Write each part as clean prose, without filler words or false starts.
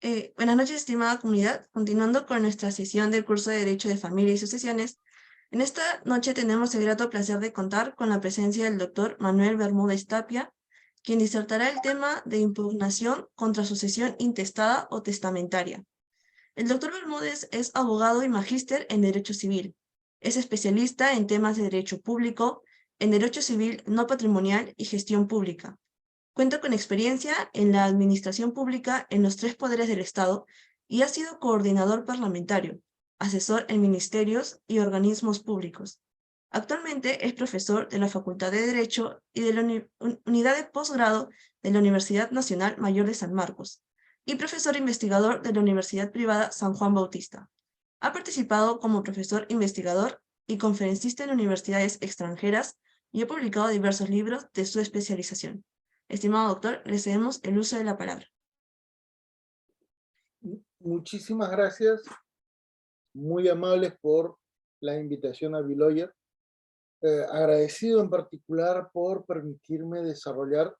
Buenas noches, estimada comunidad. Continuando con nuestra sesión del curso de Derecho de Familia y Sucesiones, en esta noche tenemos el grato placer de contar con la presencia del doctor Manuel Bermúdez Tapia, quien disertará el tema de impugnación contra sucesión intestada o testamentaria. El doctor Bermúdez es abogado y magíster en Derecho Civil. Es especialista en temas de Derecho Público, en Derecho Civil no patrimonial y gestión pública. Cuenta con experiencia en la administración pública en los tres poderes del Estado y ha sido coordinador parlamentario, asesor en ministerios y organismos públicos. Actualmente es profesor de la Facultad de Derecho y de la Unidad de Posgrado de la Universidad Nacional Mayor de San Marcos y profesor investigador de la Universidad Privada San Juan Bautista. Ha participado como profesor investigador y conferencista en universidades extranjeras y ha publicado diversos libros de su especialización. Estimado doctor, le cedemos el uso de la palabra. Muchísimas gracias, muy amables por la invitación a Biloyer. Agradecido en particular por permitirme desarrollar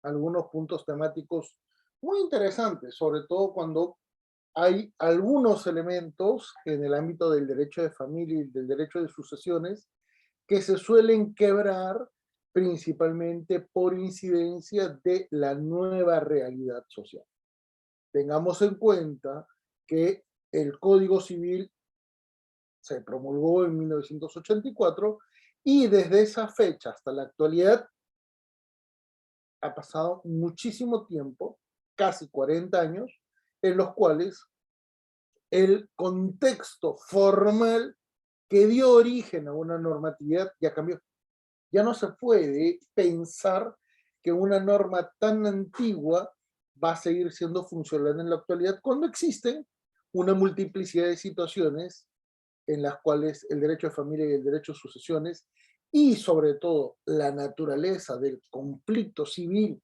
algunos puntos temáticos muy interesantes, sobre todo cuando hay algunos elementos en el ámbito del derecho de familia y del derecho de sucesiones que se suelen quebrar principalmente por incidencia de la nueva realidad social. Tengamos en cuenta que el Código Civil se promulgó en 1984 y desde esa fecha hasta la actualidad ha pasado muchísimo tiempo, casi 40 años, en los cuales el contexto formal que dio origen a una normatividad ya cambió. Ya no se puede pensar que una norma tan antigua va a seguir siendo funcional en la actualidad cuando existen una multiplicidad de situaciones en las cuales el derecho de familia y el derecho de sucesiones y sobre todo la naturaleza del conflicto civil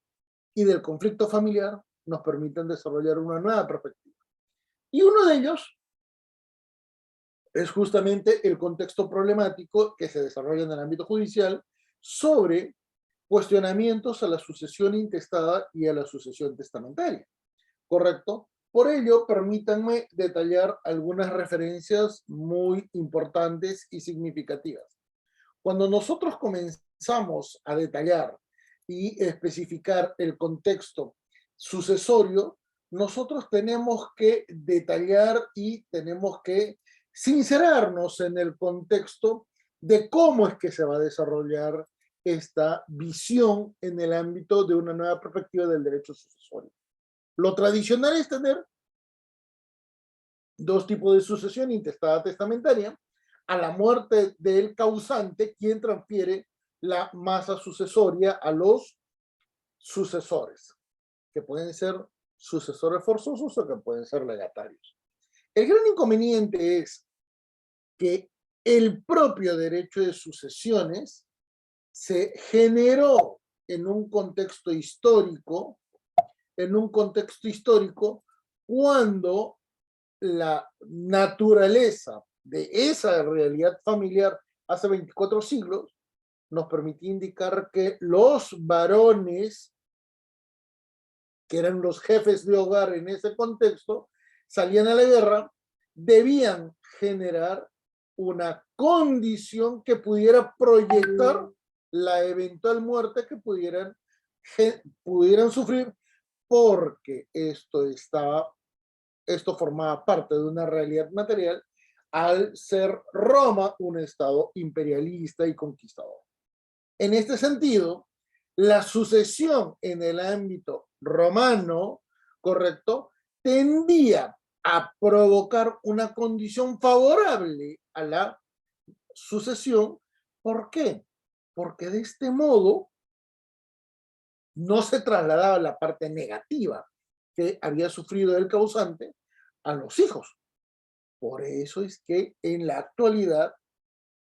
y del conflicto familiar nos permiten desarrollar una nueva perspectiva. Y uno de ellos es justamente el contexto problemático que se desarrolla en el ámbito judicial sobre cuestionamientos a la sucesión intestada y a la sucesión testamentaria. ¿Correcto? Por ello, permítanme detallar algunas referencias muy importantes y significativas. Cuando nosotros comenzamos a detallar y especificar el contexto sucesorio, nosotros tenemos que detallar y tenemos que sincerarnos en el contexto de cómo es que se va a desarrollar esta visión en el ámbito de una nueva perspectiva del derecho sucesorio. Lo tradicional es tener dos tipos de sucesión intestada testamentaria. A la muerte del causante, quien transfiere la masa sucesoria a los sucesores, que pueden ser sucesores forzosos o que pueden ser legatarios. El gran inconveniente es que el propio derecho de sucesiones se generó en un contexto histórico, cuando la naturaleza de esa realidad familiar hace 24 siglos nos permitía indicar que los varones, que eran los jefes de hogar en ese contexto, salían a la guerra, debían generar una condición que pudiera proyectar la eventual muerte que pudieran sufrir, porque esto formaba parte de una realidad material al ser Roma un estado imperialista y conquistador. En este sentido, la sucesión en el ámbito romano, correcto, tendía a provocar una condición favorable a la sucesión. ¿Por qué? Porque de este modo no se trasladaba la parte negativa que había sufrido el causante a los hijos. Por eso es que en la actualidad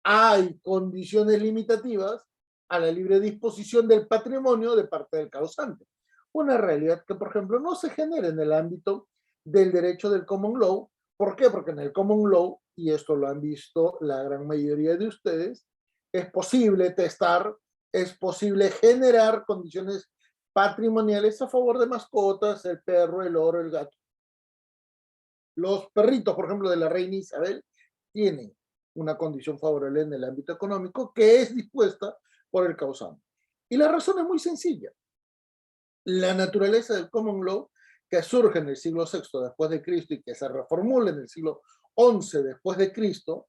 hay condiciones limitativas a la libre disposición del patrimonio de parte del causante. Una realidad que, por ejemplo, no se genera en el ámbito del derecho del common law. ¿Por qué? Porque en el common law, y esto lo han visto la gran mayoría de ustedes, es posible testar, es posible generar condiciones patrimoniales a favor de mascotas, el perro, el oro, el gato. Los perritos, por ejemplo, de la reina Isabel, tienen una condición favorable en el ámbito económico que es dispuesta por el causante. Y la razón es muy sencilla. La naturaleza del common law, que surge en el siglo VI después de Cristo y que se reformula en el siglo XI después de Cristo,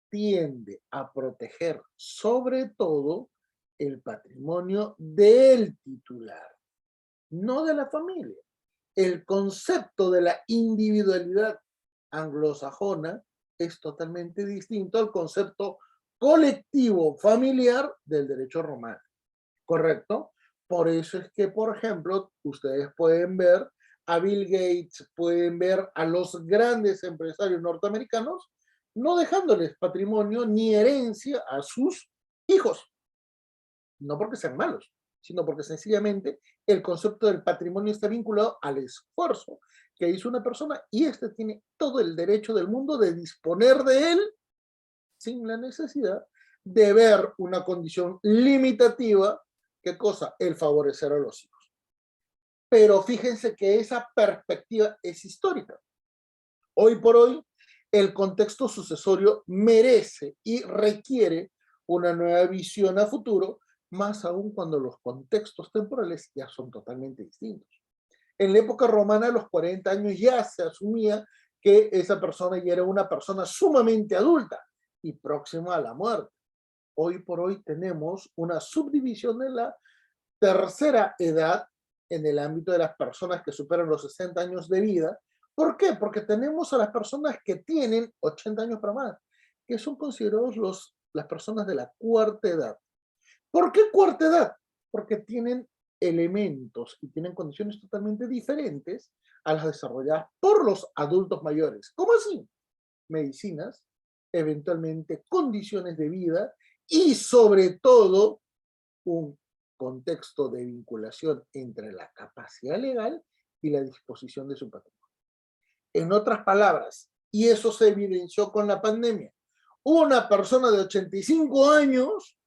tiende a proteger sobre todo el patrimonio del titular, no de la familia. El concepto de la individualidad anglosajona es totalmente distinto al concepto colectivo familiar del derecho romano, ¿correcto? Por eso es que, por ejemplo, ustedes pueden ver a Bill Gates, pueden ver a los grandes empresarios norteamericanos no dejándoles patrimonio ni herencia a sus hijos, no porque sean malos, sino porque sencillamente el concepto del patrimonio está vinculado al esfuerzo que hizo una persona y éste tiene todo el derecho del mundo de disponer de él sin la necesidad de ver una condición limitativa, ¿qué cosa? El favorecer a los hijos. Pero fíjense que esa perspectiva es histórica. Hoy por hoy, el contexto sucesorio merece y requiere una nueva visión a futuro, más aún cuando los contextos temporales ya son totalmente distintos. En la época romana, a los 40 años ya se asumía que esa persona ya era una persona sumamente adulta y próxima a la muerte. Hoy por hoy tenemos una subdivisión de la tercera edad en el ámbito de las personas que superan los 60 años de vida. ¿Por qué? Porque tenemos a las personas que tienen 80 años para más, que son considerados las personas de la cuarta edad. ¿Por qué cuarta edad? Porque tienen elementos y tienen condiciones totalmente diferentes a las desarrolladas por los adultos mayores. ¿Cómo así? Medicinas, eventualmente condiciones de vida y sobre todo un contexto de vinculación entre la capacidad legal y la disposición de su patrimonio. En otras palabras, y eso se evidenció con la pandemia, una persona de 85 años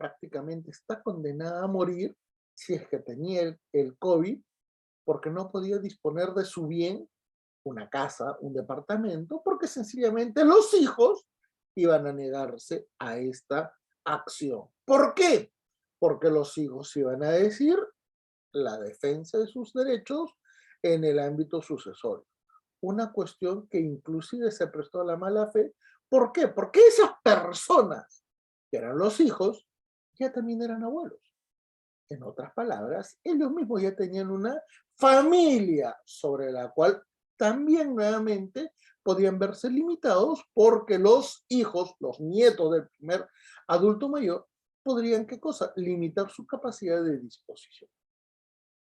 prácticamente está condenada a morir si es que tenía el COVID, porque no podía disponer de su bien, una casa, un departamento, porque sencillamente los hijos iban a negarse a esta acción. ¿Por qué? Porque los hijos iban a decir la defensa de sus derechos en el ámbito sucesorio. Una cuestión que inclusive se prestó a la mala fe. ¿Por qué? Porque esas personas, que eran los hijos, ya también eran abuelos. En otras palabras, ellos mismos ya tenían una familia sobre la cual también nuevamente podían verse limitados porque los hijos, los nietos del primer adulto mayor, podrían, ¿qué cosa? Limitar su capacidad de disposición.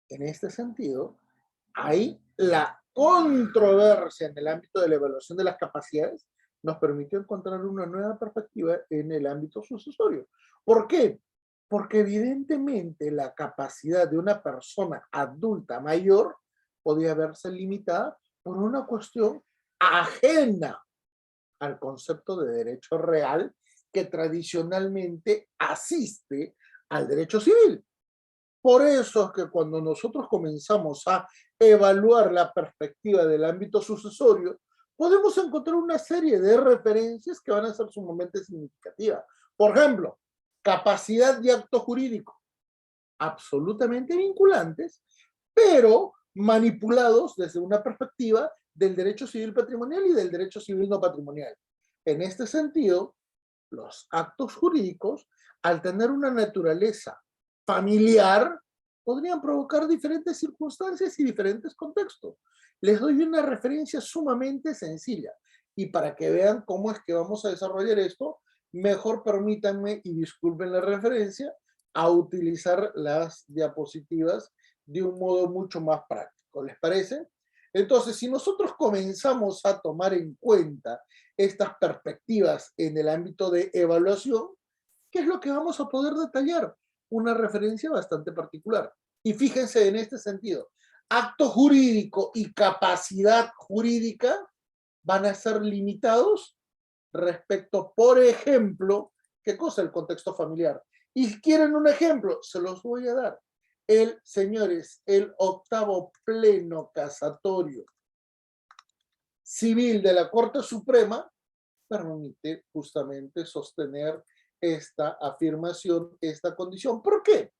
En este sentido, ahí la controversia en el ámbito de la evaluación de las capacidades nos permitió encontrar una nueva perspectiva en el ámbito sucesorio. ¿Por qué? Porque evidentemente la capacidad de una persona adulta mayor podía verse limitada por una cuestión ajena al concepto de derecho real que tradicionalmente asiste al derecho civil. Por eso es que cuando nosotros comenzamos a evaluar la perspectiva del ámbito sucesorio, podemos encontrar una serie de referencias que van a ser sumamente significativas. Por ejemplo, capacidad de acto jurídico, absolutamente vinculantes, pero manipulados desde una perspectiva del derecho civil patrimonial y del derecho civil no patrimonial. En este sentido, los actos jurídicos, al tener una naturaleza familiar, podrían provocar diferentes circunstancias y diferentes contextos. Les doy una referencia sumamente sencilla y para que vean cómo es que vamos a desarrollar esto, mejor permítanme y disculpen la referencia a utilizar las diapositivas de un modo mucho más práctico. ¿Les parece? Entonces, si nosotros comenzamos a tomar en cuenta estas perspectivas en el ámbito de evaluación, ¿qué es lo que vamos a poder detallar? Una referencia bastante particular. Y fíjense en este sentido, acto jurídico y capacidad jurídica van a ser limitados respecto, por ejemplo, ¿qué cosa? El contexto familiar. Y quieren un ejemplo, se los voy a dar. Señores, el octavo pleno casatorio civil de la Corte Suprema permite justamente sostener esta afirmación, esta condición. ¿Por qué?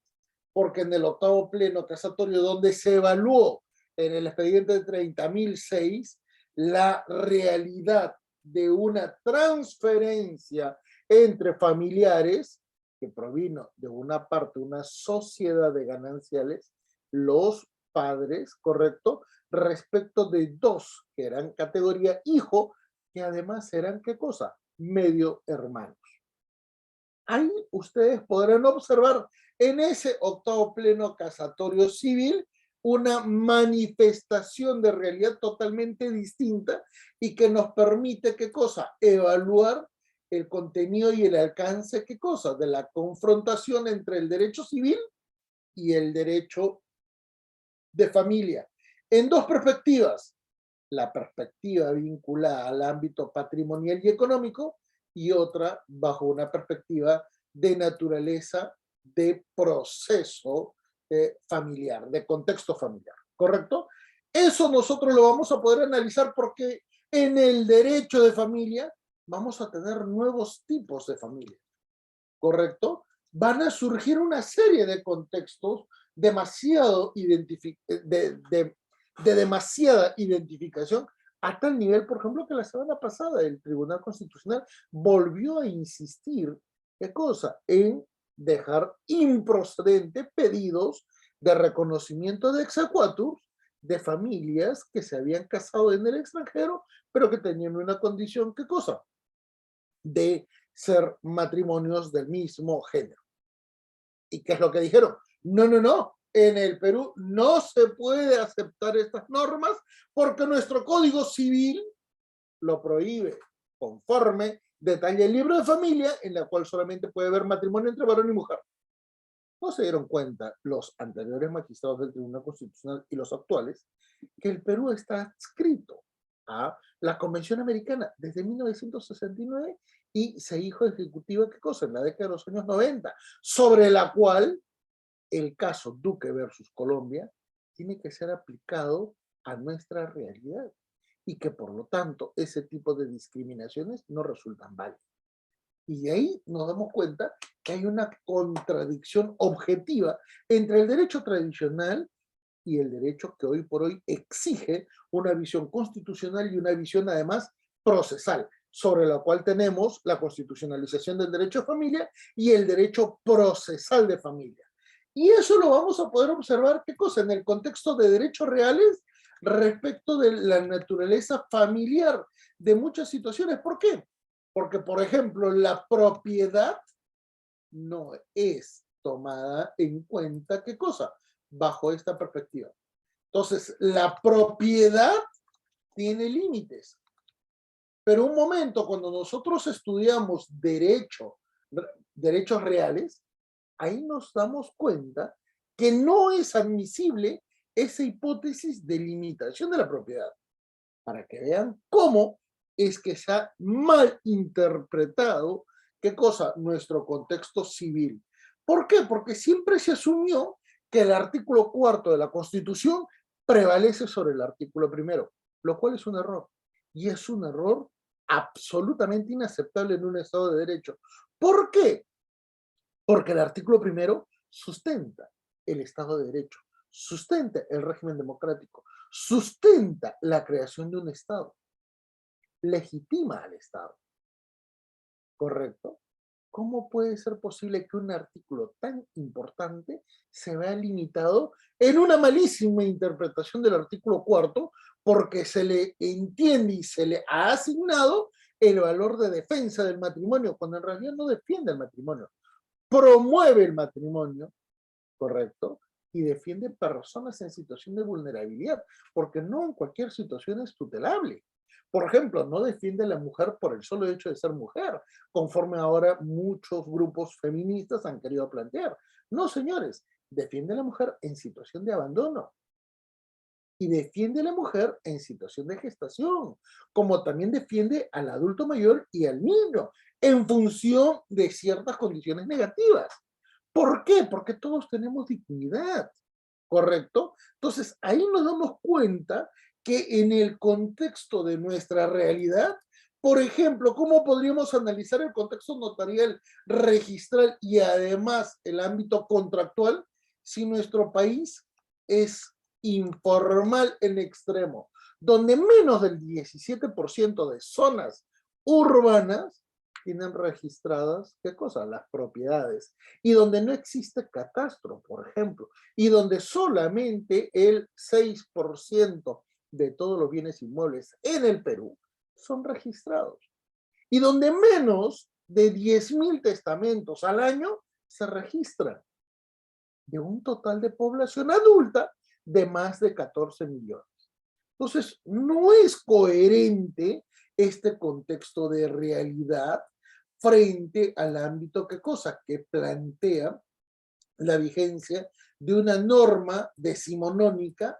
Porque en el octavo pleno casatorio, donde se evaluó en el expediente de 30.006 la realidad de una transferencia entre familiares que provino de una parte, una sociedad de gananciales, los padres, ¿correcto? Respecto de dos que eran categoría hijo, que además eran, ¿qué cosa? Medio hermanos. Ahí ustedes podrán observar en ese octavo pleno casatorio civil una manifestación de realidad totalmente distinta y que nos permite, ¿qué cosa? Evaluar el contenido y el alcance, ¿qué cosa? De la confrontación entre el derecho civil y el derecho de familia. En dos perspectivas, la perspectiva vinculada al ámbito patrimonial y económico y otra bajo una perspectiva de naturaleza de proceso familiar, de contexto familiar, ¿correcto? Eso nosotros lo vamos a poder analizar porque en el derecho de familia vamos a tener nuevos tipos de familia, ¿correcto? Van a surgir una serie de contextos demasiado de demasiada identificación, a tal nivel, por ejemplo, que la semana pasada el Tribunal Constitucional volvió a insistir, ¿qué cosa? En dejar improcedente pedidos de reconocimiento de exequatur de familias que se habían casado en el extranjero, pero que tenían una condición, ¿qué cosa? De ser matrimonios del mismo género. ¿Y qué es lo que dijeron? No, no, no. En el Perú no se puede aceptar estas normas porque nuestro Código Civil lo prohíbe, conforme detalla el libro de familia, en la cual solamente puede haber matrimonio entre varón y mujer. No se dieron cuenta los anteriores magistrados del Tribunal Constitucional y los actuales que el Perú está adscrito a la Convención Americana desde 1969 y se hizo ejecutiva, ¿qué cosa? En la década de los años 90, sobre la cual el caso Duque versus Colombia tiene que ser aplicado a nuestra realidad y que por lo tanto ese tipo de discriminaciones no resultan válidas. Y de ahí nos damos cuenta que hay una contradicción objetiva entre el derecho tradicional y el derecho que hoy por hoy exige una visión constitucional y una visión además procesal, sobre la cual tenemos la constitucionalización del derecho de familia y el derecho procesal de familia. Y eso lo vamos a poder observar, ¿qué cosa? En el contexto de derechos reales respecto de la naturaleza familiar de muchas situaciones. ¿Por qué? Porque, por ejemplo, la propiedad no es tomada en cuenta, ¿qué cosa? Bajo esta perspectiva. Entonces, la propiedad tiene límites. Pero un momento, cuando nosotros estudiamos derechos reales, ahí nos damos cuenta que no es admisible esa hipótesis de limitación de la propiedad. Para que vean cómo es que se ha mal interpretado, ¿qué cosa? Nuestro contexto civil. ¿Por qué? Porque siempre se asumió que el artículo 4 de la Constitución prevalece sobre el artículo 1, lo cual es un error. Y es un error absolutamente inaceptable en un Estado de Derecho. ¿Por qué? Porque el artículo 1 sustenta el Estado de Derecho, sustenta el régimen democrático, sustenta la creación de un Estado, legitima al Estado, ¿correcto? ¿Cómo puede ser posible que un artículo tan importante se vea limitado en una malísima interpretación del artículo 4 porque se le entiende y se le ha asignado el valor de defensa del matrimonio, cuando en realidad no defiende el matrimonio, promueve el matrimonio, ¿correcto? Y defiende personas en situación de vulnerabilidad, porque no en cualquier situación es tutelable. Por ejemplo, no defiende a la mujer por el solo hecho de ser mujer, conforme ahora muchos grupos feministas han querido plantear. No, señores, defiende a la mujer en situación de abandono y defiende a la mujer en situación de gestación, como también defiende al adulto mayor y al niño, en función de ciertas condiciones negativas. ¿Por qué? Porque todos tenemos dignidad, ¿correcto? Entonces, ahí nos damos cuenta que en el contexto de nuestra realidad, por ejemplo, ¿cómo podríamos analizar el contexto notarial, registral y además el ámbito contractual si nuestro país es informal en extremo, donde menos del 17% de zonas urbanas tienen registradas, ¿qué cosa? Las propiedades. Y donde no existe catastro, por ejemplo, y donde solamente el 6% de todos los bienes inmuebles en el Perú son registrados. Y donde menos de 10.000 testamentos al año se registran de un total de población adulta de más de 14 millones. Entonces, no es coherente este contexto de realidad frente al ámbito, ¿qué cosa? Que plantea la vigencia de una norma decimonónica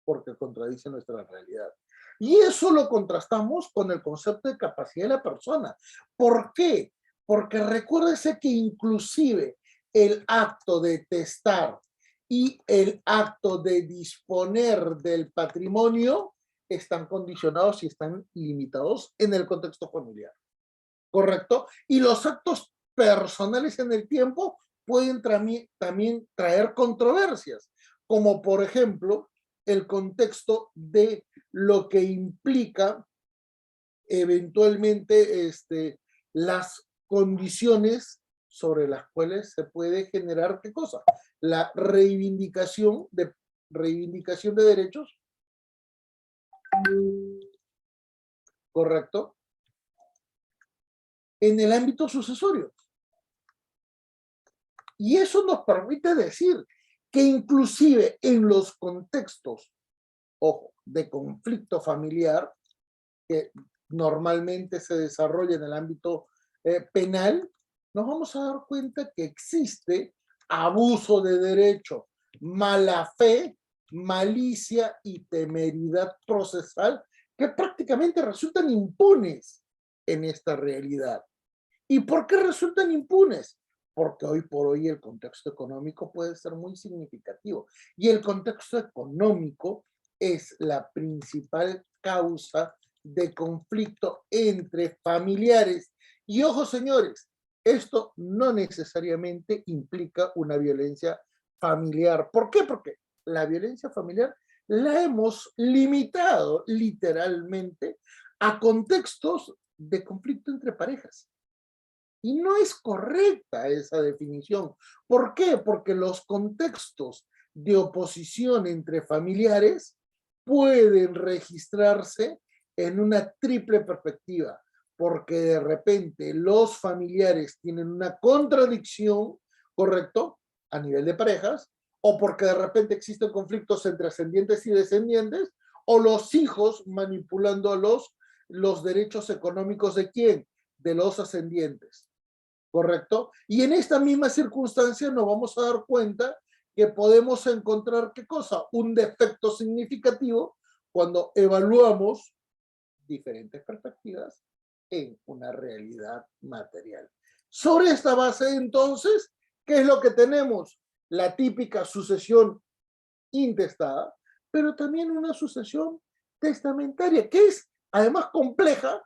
porque contradice nuestra realidad. Y eso lo contrastamos con el concepto de capacidad de la persona. ¿Por qué? Porque recuérdese que inclusive el acto de testar y el acto de disponer del patrimonio están condicionados y están limitados en el contexto familiar, ¿correcto? Y los actos personales en el tiempo pueden también traer controversias, como por ejemplo el contexto de lo que implica eventualmente las condiciones sobre las cuales se puede generar, ¿qué cosa? La reivindicación de derechos, ¿correcto? En el ámbito sucesorio. Y eso nos permite decir que inclusive en los contextos, ojo, de conflicto familiar, que normalmente se desarrolla en el ámbito penal, nos vamos a dar cuenta que existe abuso de derecho, mala fe, malicia y temeridad procesal que prácticamente resultan impunes en esta realidad. ¿Y por qué resultan impunes? Porque hoy por hoy el contexto económico puede ser muy significativo. Y el contexto económico es la principal causa de conflicto entre familiares. Y ojo, señores, esto no necesariamente implica una violencia familiar. ¿Por qué? Porque la violencia familiar la hemos limitado literalmente a contextos de conflicto entre parejas. Y no es correcta esa definición. ¿Por qué? Porque los contextos de oposición entre familiares pueden registrarse en una triple perspectiva, porque de repente los familiares tienen una contradicción, ¿correcto? A nivel de parejas, o porque de repente existen conflictos entre ascendientes y descendientes, o los hijos manipulando a los derechos económicos de quién, de los ascendientes. ¿Correcto? Y en esta misma circunstancia nos vamos a dar cuenta que podemos encontrar, ¿qué cosa? Un defecto significativo cuando evaluamos diferentes perspectivas en una realidad material. Sobre esta base, entonces, ¿qué es lo que tenemos? La típica sucesión intestada, pero también una sucesión testamentaria, que es además compleja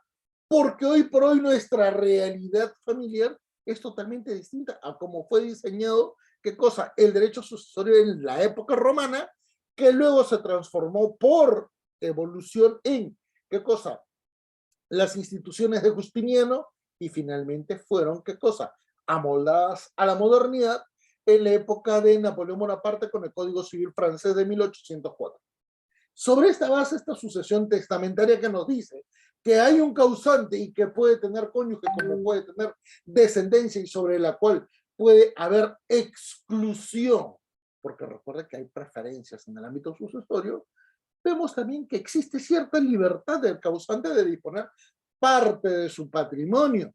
porque hoy por hoy nuestra realidad familiar es totalmente distinta a cómo fue diseñado, ¿qué cosa? El derecho sucesorio en la época romana, que luego se transformó por evolución en, ¿qué cosa? Las instituciones de Justiniano y finalmente fueron, ¿qué cosa? Amoldadas a la modernidad en la época de Napoleón Bonaparte con el Código Civil francés de 1804. Sobre esta base, esta sucesión testamentaria que nos dice que hay un causante y que puede tener cónyuge como puede tener descendencia y sobre la cual puede haber exclusión, porque recuerda que hay preferencias en el ámbito sucesorio, vemos también que existe cierta libertad del causante de disponer parte de su patrimonio.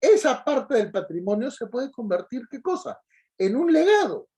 Esa parte del patrimonio se puede convertir, ¿qué cosa? En un legado.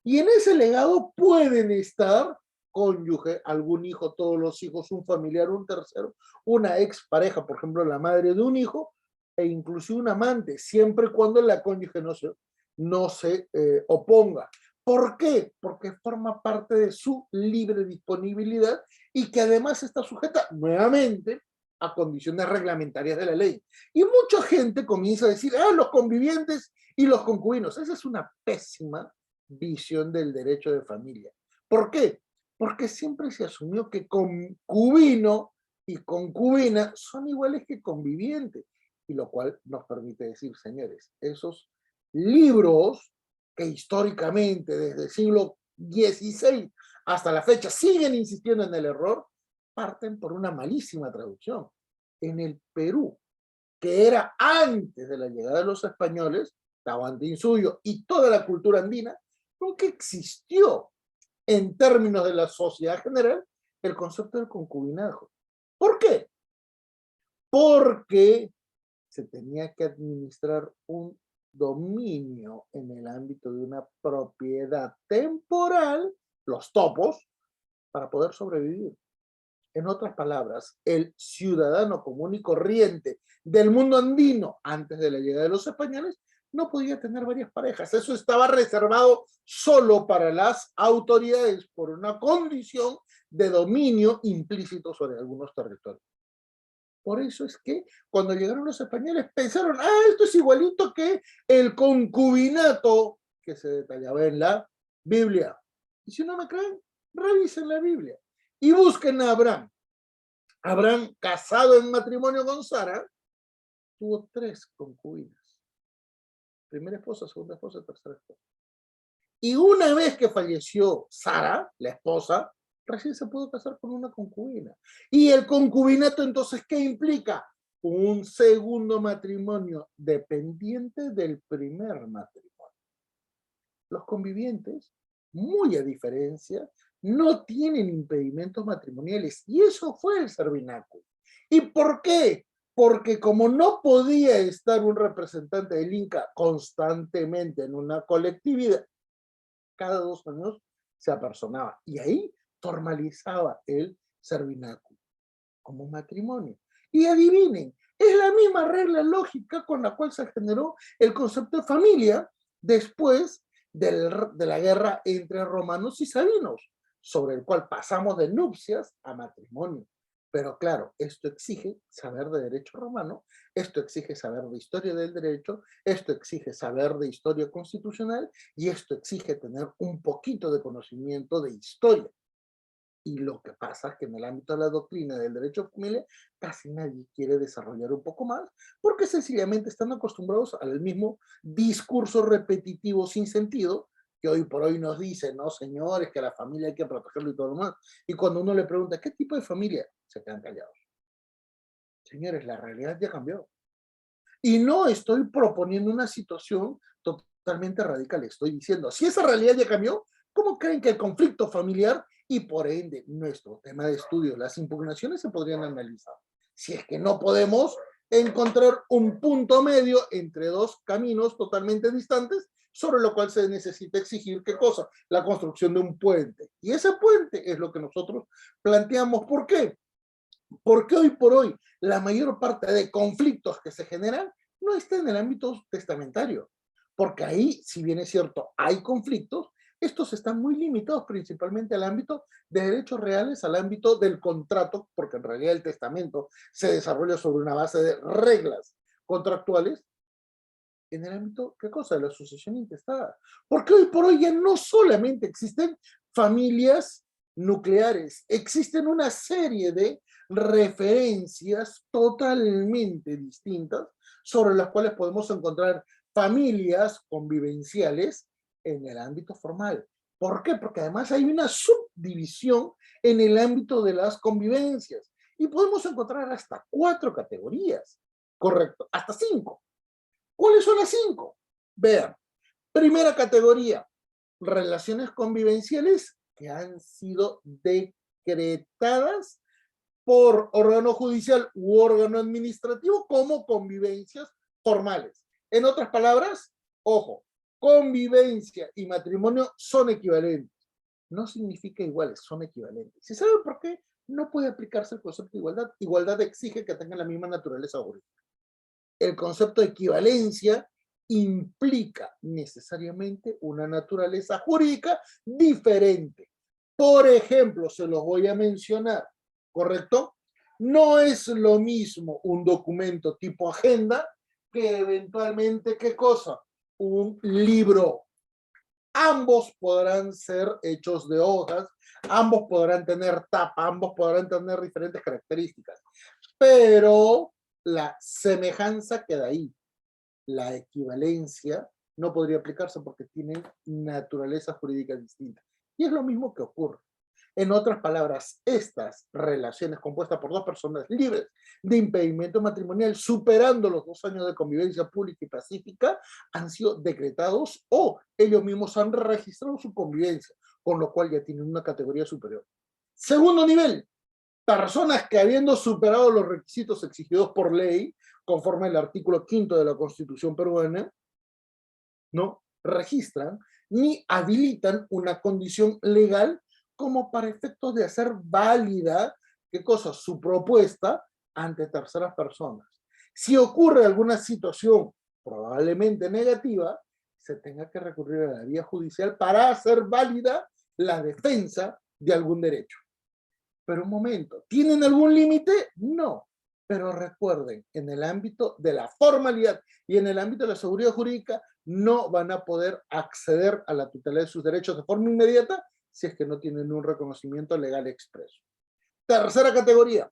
Y en ese legado pueden estar cónyuge, algún hijo, todos los hijos, un familiar, un tercero, una expareja, por ejemplo, la madre de un hijo, e incluso un amante, siempre y cuando la cónyuge no sea no se oponga. ¿Por qué? Porque forma parte de su libre disponibilidad y que además está sujeta nuevamente a condiciones reglamentarias de la ley. Y mucha gente comienza a decir, los convivientes y los concubinos. Esa es una pésima visión del derecho de familia. ¿Por qué? Porque siempre se asumió que concubino y concubina son iguales que convivientes, y lo cual nos permite decir, señores, esos libros que históricamente desde el siglo XVI hasta la fecha siguen insistiendo en el error, parten por una malísima traducción. En el Perú, que era antes de la llegada de los españoles, Tahuantinsuyo y toda la cultura andina, nunca existió en términos de la sociedad general el concepto del concubinazgo. ¿Por qué? Porque se tenía que administrar un dominio en el ámbito de una propiedad temporal, los topos, para poder sobrevivir. En otras palabras, el ciudadano común y corriente del mundo andino antes de la llegada de los españoles no podía tener varias parejas. Eso estaba reservado solo para las autoridades por una condición de dominio implícito sobre algunos territorios. Por eso es que cuando llegaron los españoles pensaron, esto es igualito que el concubinato que se detallaba en la Biblia. Y si no me creen, revisen la Biblia y busquen a Abraham. Abraham, casado en matrimonio con Sara, tuvo 3 concubinas. Primera esposa, segunda esposa, tercera esposa. Y una vez que falleció Sara, la esposa, recién se pudo casar con una concubina. Y el concubinato, entonces, ¿qué implica? Un segundo matrimonio dependiente del primer matrimonio. Los convivientes, muy a diferencia, no tienen impedimentos matrimoniales. Y eso fue el servinaco. ¿Y por qué? Porque como no podía estar un representante del Inca constantemente en una colectividad, cada 2 años se apersonaba y ahí formalizaba el servinaco como matrimonio. Y adivinen, es la misma regla lógica con la cual se generó el concepto de familia después de la guerra entre romanos y sabinos, sobre el cual pasamos de nupcias a matrimonio. Pero claro, esto exige saber de derecho romano, esto exige saber de historia del derecho, esto exige saber de historia constitucional y esto exige tener un poquito de conocimiento de historia. Y lo que pasa es que en el ámbito de la doctrina del derecho de familia casi nadie quiere desarrollar un poco más porque sencillamente están acostumbrados al mismo discurso repetitivo sin sentido que hoy por hoy nos dicen, no señores, que a la familia hay que protegerlo y todo lo demás. Y cuando uno le pregunta, ¿qué tipo de familia? Se quedan callados. Señores, la realidad ya cambió. Y no estoy proponiendo una situación totalmente radical. Estoy diciendo, si esa realidad ya cambió, ¿cómo creen que el conflicto familiar y por ende nuestro tema de estudio, las impugnaciones se podrían analizar? Si es que no podemos encontrar un punto medio entre 2 caminos totalmente distantes, sobre lo cual se necesita exigir, ¿qué cosa? La construcción de un puente. Y ese puente es lo que nosotros planteamos. ¿Por qué? Porque hoy por hoy la mayor parte de conflictos que se generan no está en el ámbito testamentario. Porque ahí, si bien es cierto, hay conflictos, estos están muy limitados principalmente al ámbito de derechos reales, al ámbito del contrato, porque en realidad el testamento se desarrolla sobre una base de reglas contractuales, en el ámbito, ¿qué cosa? De la sucesión intestada. Porque hoy por hoy ya no solamente existen familias nucleares, existen una serie de referencias totalmente distintas sobre las cuales podemos encontrar familias convivenciales en el ámbito formal. ¿Por qué? Porque además hay una subdivisión en el ámbito de las convivencias y podemos encontrar hasta 4 categorías, correcto, hasta 5. ¿Cuáles son las 5? Vean, primera categoría, relaciones convivenciales que han sido decretadas por órgano judicial u órgano administrativo como convivencias formales. En otras palabras, ojo, convivencia y matrimonio son equivalentes. No significa iguales, son equivalentes. ¿Se sabe por qué? No puede aplicarse el concepto de igualdad. Igualdad exige que tengan la misma naturaleza jurídica. El concepto de equivalencia implica necesariamente una naturaleza jurídica diferente. Por ejemplo, se los voy a mencionar, ¿correcto? No es lo mismo un documento tipo agenda que eventualmente, ¿qué cosa? Un libro. Ambos podrán ser hechos de hojas, ambos podrán tener tapa, ambos podrán tener diferentes características, pero la semejanza queda ahí. La equivalencia no podría aplicarse porque tienen naturaleza jurídica distinta. Y es lo mismo que ocurre. En otras palabras, estas relaciones compuestas por dos personas libres de impedimento matrimonial, superando los 2 años de convivencia pública y pacífica, han sido decretados o ellos mismos han registrado su convivencia, con lo cual ya tienen una categoría superior. Segundo nivel, personas que habiendo superado los requisitos exigidos por ley, conforme al artículo 5 de la Constitución peruana, no registran ni habilitan una condición legal como para efectos de hacer válida, ¿qué cosa? Su propuesta ante terceras personas. Si ocurre alguna situación probablemente negativa, se tenga que recurrir a la vía judicial para hacer válida la defensa de algún derecho. Pero un momento, ¿tienen algún límite? No. Pero recuerden, en el ámbito de la formalidad y en el ámbito de la seguridad jurídica, no van a poder acceder a la tutela de sus derechos de forma inmediata si es que no tienen un reconocimiento legal expreso. Tercera categoría,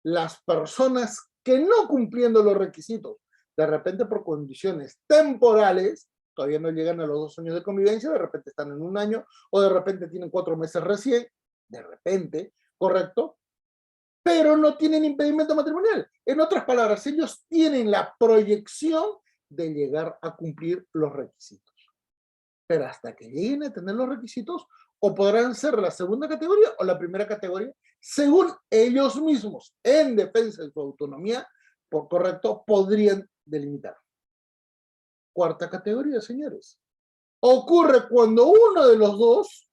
las personas que no cumpliendo los requisitos, de repente por condiciones temporales, todavía no llegan a los 2 años de convivencia, de repente están en 1 año, o de repente tienen 4 meses recién, de repente, ¿correcto? Pero no tienen impedimento matrimonial. En otras palabras, ellos tienen la proyección de llegar a cumplir los requisitos. Pero hasta que lleguen a tener los requisitos, o podrán ser la segunda categoría o la primera categoría, según ellos mismos, en defensa de su autonomía, por correcto, podrían delimitar. Cuarta categoría, señores. Ocurre cuando uno de los dos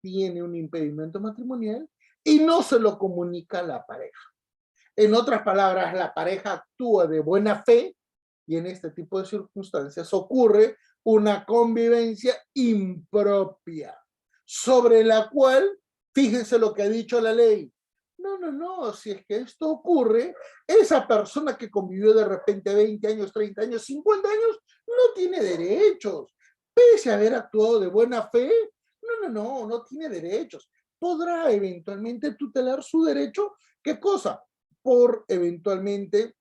tiene un impedimento matrimonial y no se lo comunica a la pareja. En otras palabras, la pareja actúa de buena fe y en este tipo de circunstancias ocurre una convivencia impropia, sobre la cual, fíjense lo que ha dicho la ley. No, si es que esto ocurre, esa persona que convivió de repente 20 años, 30 años, 50 años, no tiene derechos. Pese a haber actuado de buena fe, no tiene derechos. Podrá eventualmente tutelar su derecho, ¿qué cosa? Por eventualmente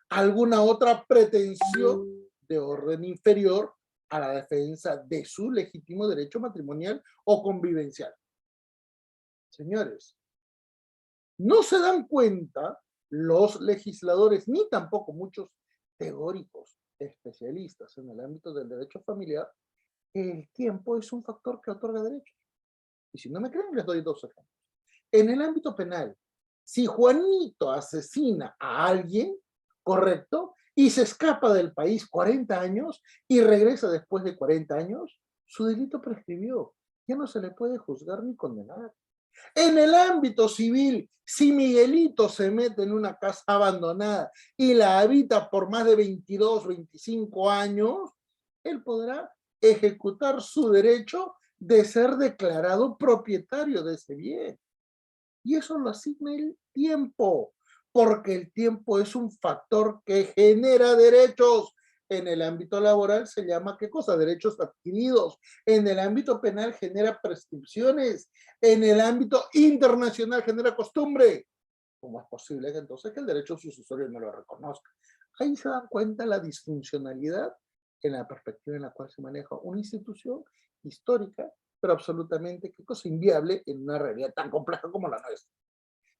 alguna otra pretensión de orden inferior a la defensa de su legítimo derecho matrimonial o convivencial. Señores, no se dan cuenta los legisladores, ni tampoco muchos teóricos especialistas en el ámbito del derecho familiar, que el tiempo es un factor que otorga derechos. Y si no me creen, les doy 2 ejemplos. En el ámbito penal, si Juanito asesina a alguien, correcto, y se escapa del país 40 años y regresa después de 40 años, su delito prescribió. Ya no se le puede juzgar ni condenar. En el ámbito civil, si Miguelito se mete en una casa abandonada y la habita por más de 22, 25 años, él podrá ejecutar su derecho de ser declarado propietario de ese bien. Y eso lo asigna el tiempo, porque el tiempo es un factor que genera derechos. En el ámbito laboral se llama, ¿qué cosa? Derechos adquiridos. En el ámbito penal genera prescripciones. En el ámbito internacional genera costumbre. ¿Cómo es posible que entonces que el derecho sucesorio no lo reconozca? Ahí se dan cuenta la disfuncionalidad en la perspectiva en la cual se maneja una institución histórica, pero absolutamente, qué cosa, inviable en una realidad tan compleja como la nuestra.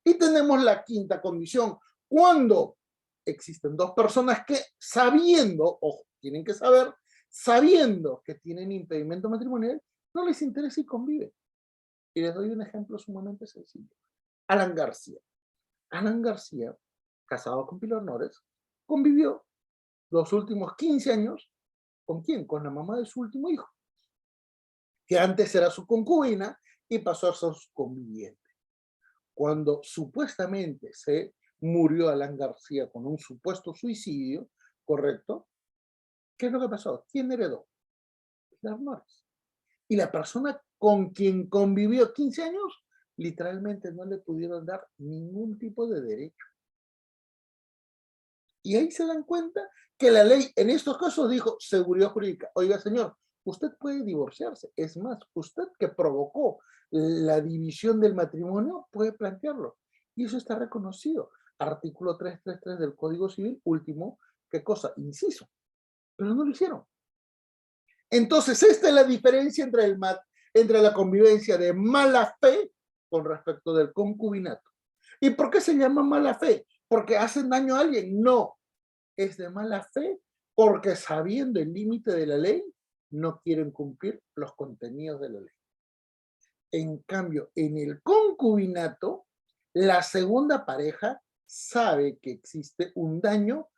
Y tenemos la quinta condición, cuando existen dos personas que sabiendo, ojo, tienen que saber, sabiendo que tienen impedimento matrimonial, no les interesa y conviven. Y les doy un ejemplo sumamente sencillo. Alan García. Alan García, casado con Pilar Nores, convivió los últimos 15 años, ¿con quién? Con la mamá de su último hijo, que antes era su concubina y pasó a ser su conviviente. Cuando supuestamente se murió Alan García con un supuesto suicidio, ¿correcto? ¿Qué es lo que pasó? ¿Quién heredó? Las menores. Y la persona con quien convivió 15 años, literalmente no le pudieron dar ningún tipo de derecho. Y ahí se dan cuenta que la ley en estos casos dijo seguridad jurídica. Oiga, señor, usted puede divorciarse. Es más, usted que provocó la división del matrimonio puede plantearlo. Y eso está reconocido. Artículo 333 del Código Civil, último, ¿qué cosa? Inciso. Pero no lo hicieron. Entonces, esta es la diferencia entre la convivencia de mala fe con respecto del concubinato. ¿Y por qué se llama mala fe? ¿Porque hacen daño a alguien? No, es de mala fe porque sabiendo el límite de la ley, no quieren cumplir los contenidos de la ley. En cambio, en el concubinato, la segunda pareja sabe que existe un daño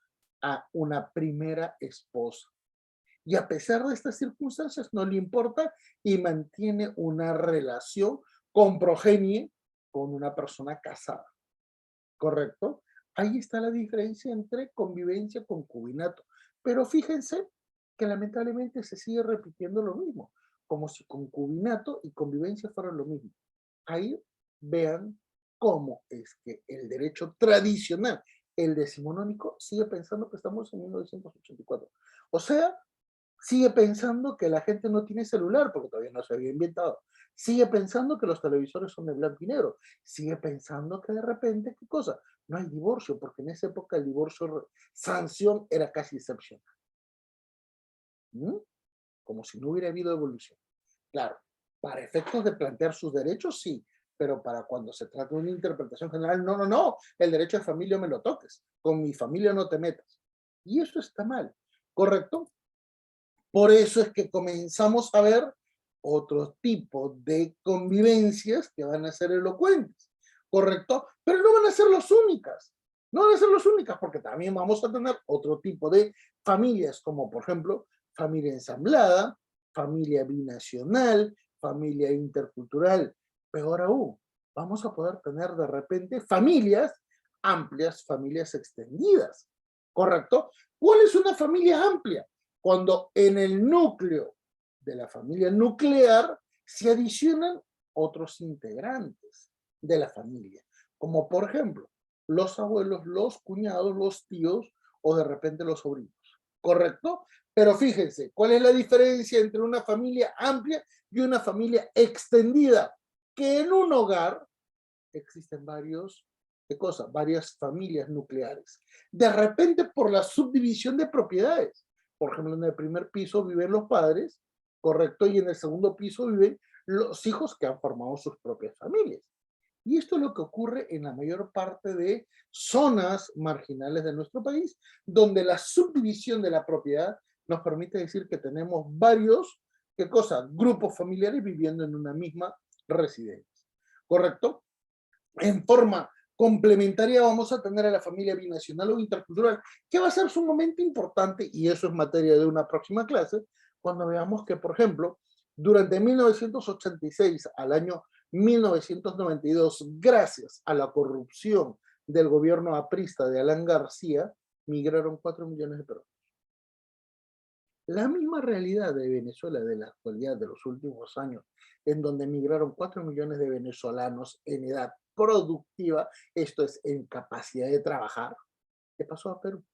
a una primera esposa. Y a pesar de estas circunstancias, no le importa y mantiene una relación con progenie con una persona casada. ¿Correcto? Ahí está la diferencia entre convivencia y concubinato. Pero fíjense que lamentablemente se sigue repitiendo lo mismo, como si concubinato y convivencia fueran lo mismo. Ahí vean cómo es que el derecho tradicional, el decimonónico, sigue pensando que estamos en 1984. O sea, sigue pensando que la gente no tiene celular porque todavía no se había inventado. Sigue pensando que los televisores son de blanco y negro. Sigue pensando que de repente, ¿qué cosa? No hay divorcio, porque en esa época el divorcio sanción era casi excepcional. ¿Mm? Como si no hubiera habido evolución. Claro, para efectos de plantear sus derechos, sí, pero para cuando se trata de una interpretación general, no, no, no, el derecho de familia me lo toques, con mi familia no te metas. Y eso está mal, ¿correcto? Por eso es que comenzamos a ver otro tipo de convivencias que van a ser elocuentes, ¿correcto? Pero no van a ser las únicas, no van a ser las únicas porque también vamos a tener otro tipo de familias, como por ejemplo, familia ensamblada, familia binacional, familia intercultural, peor aún, vamos a poder tener de repente familias amplias, familias extendidas, ¿correcto? ¿Cuál es una familia amplia? Cuando en el núcleo de la familia nuclear se adicionan otros integrantes de la familia, como por ejemplo los abuelos, los cuñados, los tíos o de repente los sobrinos, ¿correcto? Pero fíjense, ¿cuál es la diferencia entre una familia amplia y una familia extendida? Que en un hogar existen ¿qué cosa? Varias familias nucleares. De repente por la subdivisión de propiedades. Por ejemplo, en el primer piso viven los padres, ¿correcto? Y en el segundo piso viven los hijos que han formado sus propias familias. Y esto es lo que ocurre en la mayor parte de zonas marginales de nuestro país, donde la subdivisión de la propiedad nos permite decir que tenemos varios, ¿qué cosa? Grupos familiares viviendo en una misma residencia. ¿Correcto? En forma complementaria vamos a tener a la familia binacional o intercultural, que va a ser sumamente importante, y eso es materia de una próxima clase, cuando veamos que, por ejemplo, durante 1986 al año 1992, gracias a la corrupción del gobierno aprista de Alan García, migraron 4 millones de peruanos. La misma realidad de Venezuela de la actualidad de los últimos años, en donde migraron 4 millones de venezolanos en edad productiva, esto es, en capacidad de trabajar, ¿qué pasó a Perú?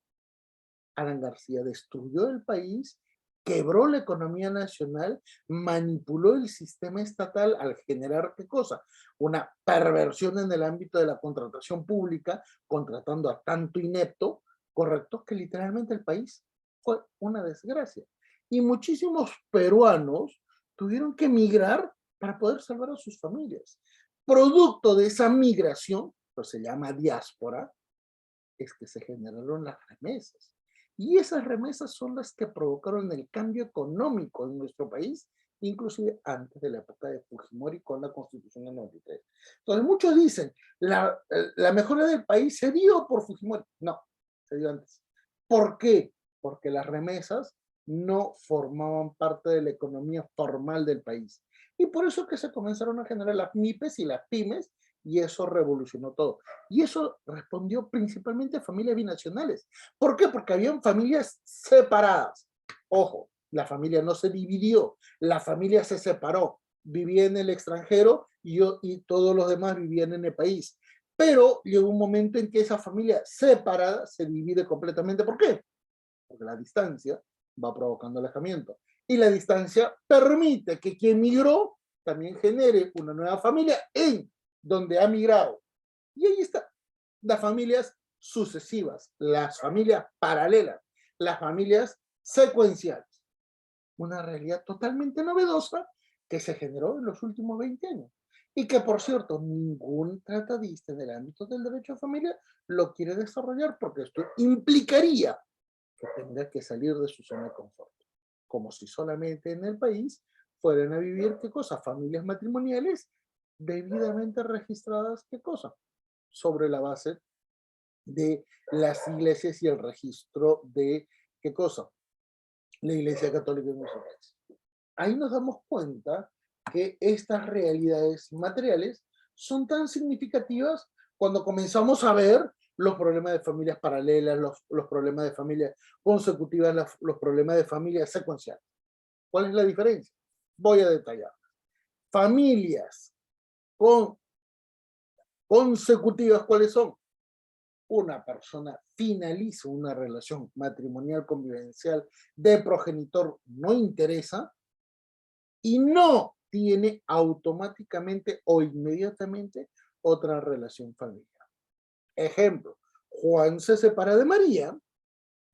Alan García destruyó el país, quebró la economía nacional, manipuló el sistema estatal al generar, ¿qué cosa? Una perversión en el ámbito de la contratación pública, contratando a tanto inepto, correcto, que literalmente el país fue una desgracia. Y muchísimos peruanos tuvieron que migrar para poder salvar a sus familias. Producto de esa migración, pues se llama diáspora, es que se generaron las remesas. Y esas remesas son las que provocaron el cambio económico en nuestro país, inclusive antes de la época de Fujimori con la Constitución del 93. Entonces muchos dicen, la mejora del país se dio por Fujimori. No, se dio antes. ¿Por qué? Porque las remesas no formaban parte de la economía formal del país. Y por eso que se comenzaron a generar las MIPES y las pymes, Y eso revolucionó todo. Y eso respondió principalmente a familias binacionales. ¿Por qué? Porque habían familias separadas. Ojo, la familia no se dividió, la familia se separó. Vivía en el extranjero y todos los demás vivían en el país. Pero llegó un momento en que esa familia separada se divide completamente. ¿Por qué? Porque la distancia va provocando alejamiento. Y la distancia permite que quien migró también genere una nueva familia en donde ha migrado. Y ahí está, las familias sucesivas, las familias paralelas, las familias secuenciales. Una realidad totalmente novedosa que se generó en los últimos 20 años. Y que, por cierto, ningún tratadista en el ámbito del derecho a familia lo quiere desarrollar porque esto implicaría que tenga que salir de su zona de confort. Como si solamente en el país fueran a vivir, ¿qué cosa? Familias matrimoniales debidamente registradas, ¿qué cosa? Sobre la base de las iglesias y el registro de, ¿qué cosa? La Iglesia Católica en nuestro país. Ahí nos damos cuenta que estas realidades materiales son tan significativas cuando comenzamos a ver los problemas de familias paralelas, los problemas de familias consecutivas, los problemas de familias secuenciales. ¿Cuál es la diferencia? Voy a detallar. Familias consecutivas, ¿cuáles son? Una persona finaliza una relación matrimonial convivencial de progenitor no interesa y no tiene automáticamente o inmediatamente otra relación familiar. Ejemplo, Juan se separa de María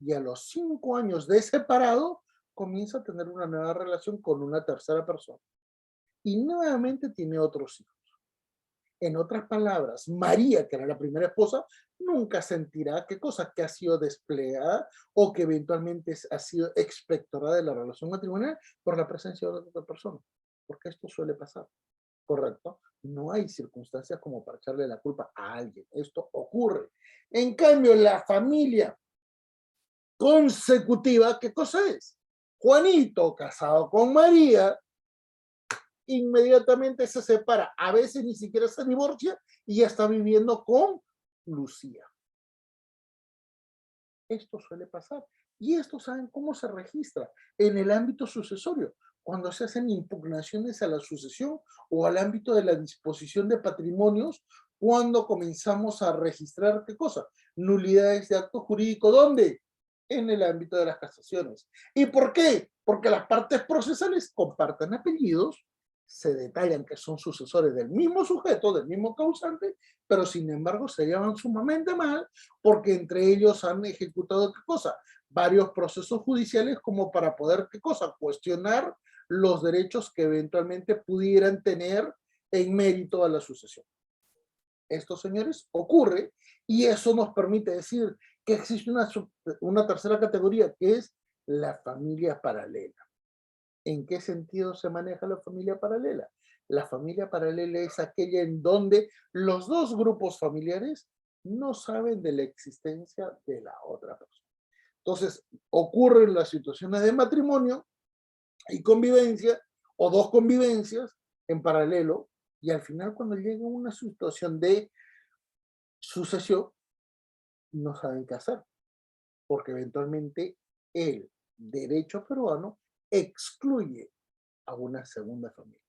y a los 5 años de separado comienza a tener una nueva relación con una tercera persona y nuevamente tiene otros hijos. En otras palabras, María, que era la primera esposa, nunca sentirá qué cosa que ha sido desplegada o que eventualmente ha sido expectorada de la relación matrimonial por la presencia de otra persona, porque esto suele pasar, ¿correcto? No hay circunstancias como para echarle la culpa a alguien, esto ocurre. En cambio, la familia consecutiva, ¿qué cosa es? Juanito casado con María, inmediatamente se separa, a veces ni siquiera se divorcia y ya está viviendo con Lucía. Esto suele pasar. Y esto, ¿saben cómo se registra? En el ámbito sucesorio, cuando se hacen impugnaciones a la sucesión o al ámbito de la disposición de patrimonios, cuando comenzamos a registrar, ¿qué cosa? Nulidades de acto jurídico, ¿dónde? En el ámbito de las casaciones. ¿Y por qué? Porque las partes procesales comparten apellidos, se detallan que son sucesores del mismo sujeto, del mismo causante, pero sin embargo se llevan sumamente mal porque entre ellos han ejecutado, ¿qué cosa? Varios procesos judiciales como para poder, ¿qué cosa? Cuestionar los derechos que eventualmente pudieran tener en mérito a la sucesión. Esto, señores, ocurre y eso nos permite decir que existe una tercera categoría que es la familia paralela. ¿En qué sentido se maneja la familia paralela? La familia paralela es aquella en donde los dos grupos familiares no saben de la existencia de la otra persona. Entonces, ocurren las situaciones de matrimonio y convivencia, o dos convivencias en paralelo, y al final cuando llega una situación de sucesión, no saben qué hacer, porque eventualmente el derecho peruano excluye a una segunda familia.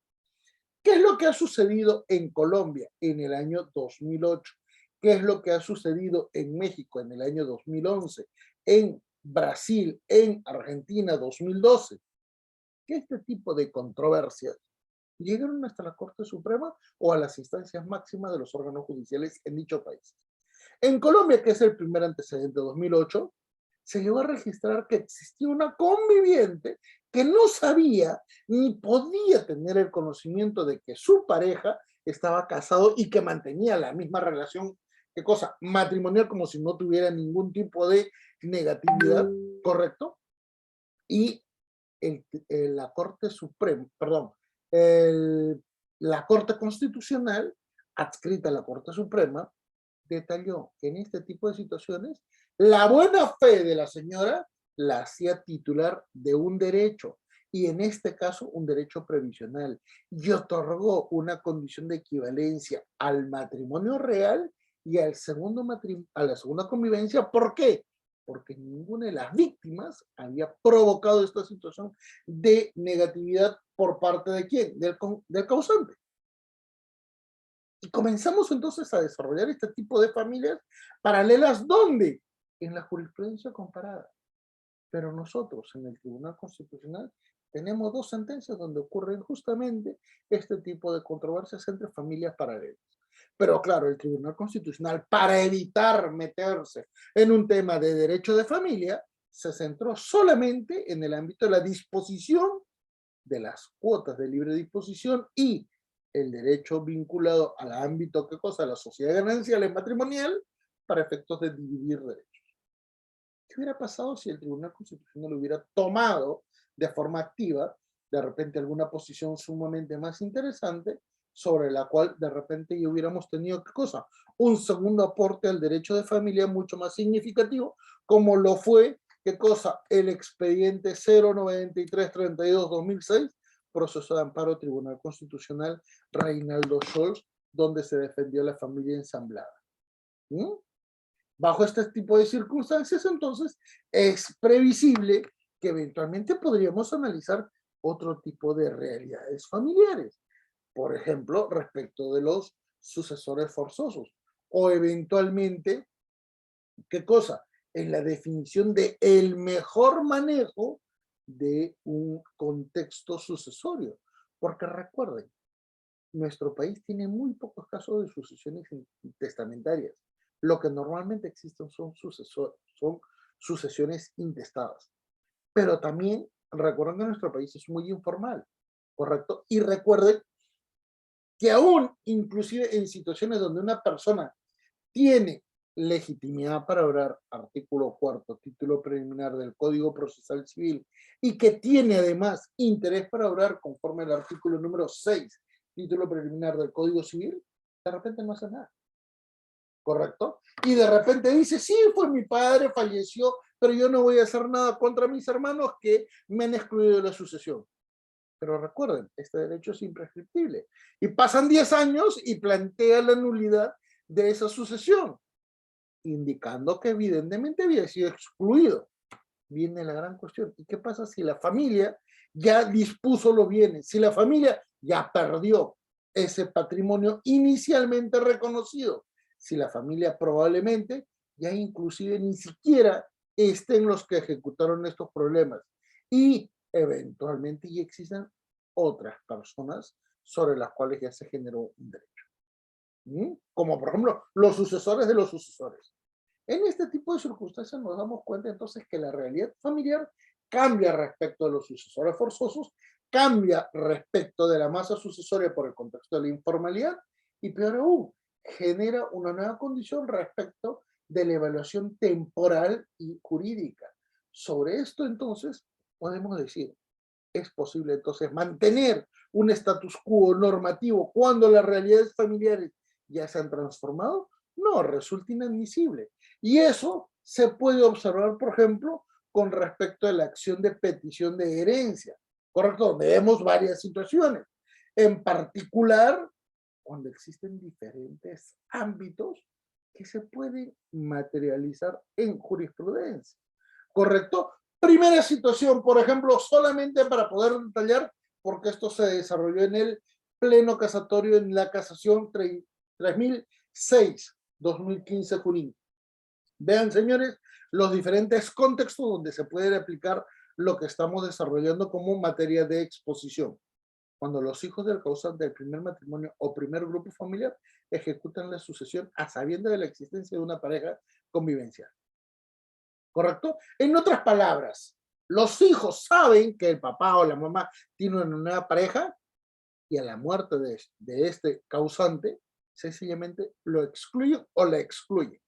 ¿Qué es lo que ha sucedido en Colombia en el año 2008? ¿Qué es lo que ha sucedido en México en el año 2011? En Brasil, en Argentina 2012. Que este tipo de controversias llegaron hasta la Corte Suprema o a las instancias máximas de los órganos judiciales en dicho país. En Colombia, que es el primer antecedente, 2008, se llegó a registrar que existía una conviviente que no sabía ni podía tener el conocimiento de que su pareja estaba casado y que mantenía la misma relación, ¿qué cosa? Matrimonial, como si no tuviera ningún tipo de negatividad, ¿correcto? Y la Corte Suprema, perdón, la Corte Constitucional, adscrita a la Corte Suprema, detalló que en este tipo de situaciones la buena fe de la señora la hacía titular de un derecho y en este caso un derecho previsional, y otorgó una condición de equivalencia al matrimonio real y a la segunda convivencia. ¿Por qué? Porque ninguna de las víctimas había provocado esta situación de negatividad por parte de quién, del causante. Y comenzamos entonces a desarrollar este tipo de familias paralelas, ¿dónde? En la jurisprudencia comparada. Pero nosotros en el Tribunal Constitucional tenemos dos sentencias donde ocurren justamente este tipo de controversias entre familias paralelas. Pero claro, el Tribunal Constitucional, para evitar meterse en un tema de derecho de familia, se centró solamente en el ámbito de la disposición de las cuotas de libre disposición y el derecho vinculado al ámbito, ¿qué cosa? La sociedad ganancial y matrimonial para efectos de dividir derechos. ¿Qué hubiera pasado si el Tribunal Constitucional hubiera tomado de forma activa, de repente, alguna posición sumamente más interesante, sobre la cual de repente ya hubiéramos tenido, ¿qué cosa? Un segundo aporte al derecho de familia mucho más significativo, como lo fue, ¿qué cosa? El expediente 09332-2006, proceso de amparo Tribunal Constitucional Reinaldo Scholz, donde se defendió la familia ensamblada. ¿Mm? Bajo este tipo de circunstancias, entonces, es previsible que eventualmente podríamos analizar otro tipo de realidades familiares. Por ejemplo, respecto de los sucesores forzosos. O eventualmente, ¿qué cosa? En la definición de el mejor manejo de un contexto sucesorio. Porque recuerden, nuestro país tiene muy pocos casos de sucesiones testamentarias. Lo que normalmente existen son sucesiones intestadas. Pero también recuerden que nuestro país es muy informal, ¿correcto? Y recuerden que aún, inclusive en situaciones donde una persona tiene legitimidad para obrar, artículo 4, título preliminar del Código Procesal Civil, y que tiene además interés para obrar conforme al artículo número 6, título preliminar del Código Civil, de repente no hace nada, ¿correcto? Y de repente dice, sí, fue mi padre, falleció, pero yo no voy a hacer nada contra mis hermanos que me han excluido de la sucesión. Pero recuerden, este derecho es imprescriptible. Y pasan 10 años y plantea la nulidad de esa sucesión, indicando que evidentemente había sido excluido. Viene la gran cuestión. ¿Y qué pasa si la familia ya dispuso los bienes? Si la familia ya perdió ese patrimonio inicialmente reconocido. Si la familia probablemente ya inclusive ni siquiera estén los que ejecutaron estos problemas. Y eventualmente ya existen otras personas sobre las cuales ya se generó un derecho. ¿Mm? Como por ejemplo los sucesores de los sucesores. En este tipo de circunstancias nos damos cuenta entonces que la realidad familiar cambia respecto de los sucesores forzosos, cambia respecto de la masa sucesoria por el contexto de la informalidad y peor aún, genera una nueva condición respecto de la evaluación temporal y jurídica. Sobre esto entonces podemos decir, es posible entonces mantener un status quo normativo cuando las realidades familiares ya se han transformado. No, resulta inadmisible. Y eso se puede observar, por ejemplo, con respecto a la acción de petición de herencia, ¿correcto? Donde vemos varias situaciones. En particular, cuando existen diferentes ámbitos que se pueden materializar en jurisprudencia, ¿correcto? Primera situación, por ejemplo, solamente para poder detallar, porque esto se desarrolló en el pleno casatorio en la casación 3006, 2015 Junín. Vean, señores, los diferentes contextos donde se puede aplicar lo que estamos desarrollando como materia de exposición. Cuando los hijos del causante del primer matrimonio o primer grupo familiar ejecutan la sucesión a sabiendas de la existencia de una pareja convivencial. ¿Correcto? En otras palabras, los hijos saben que el papá o la mamá tienen una nueva pareja y a la muerte de este causante, sencillamente lo excluyen o la excluyen.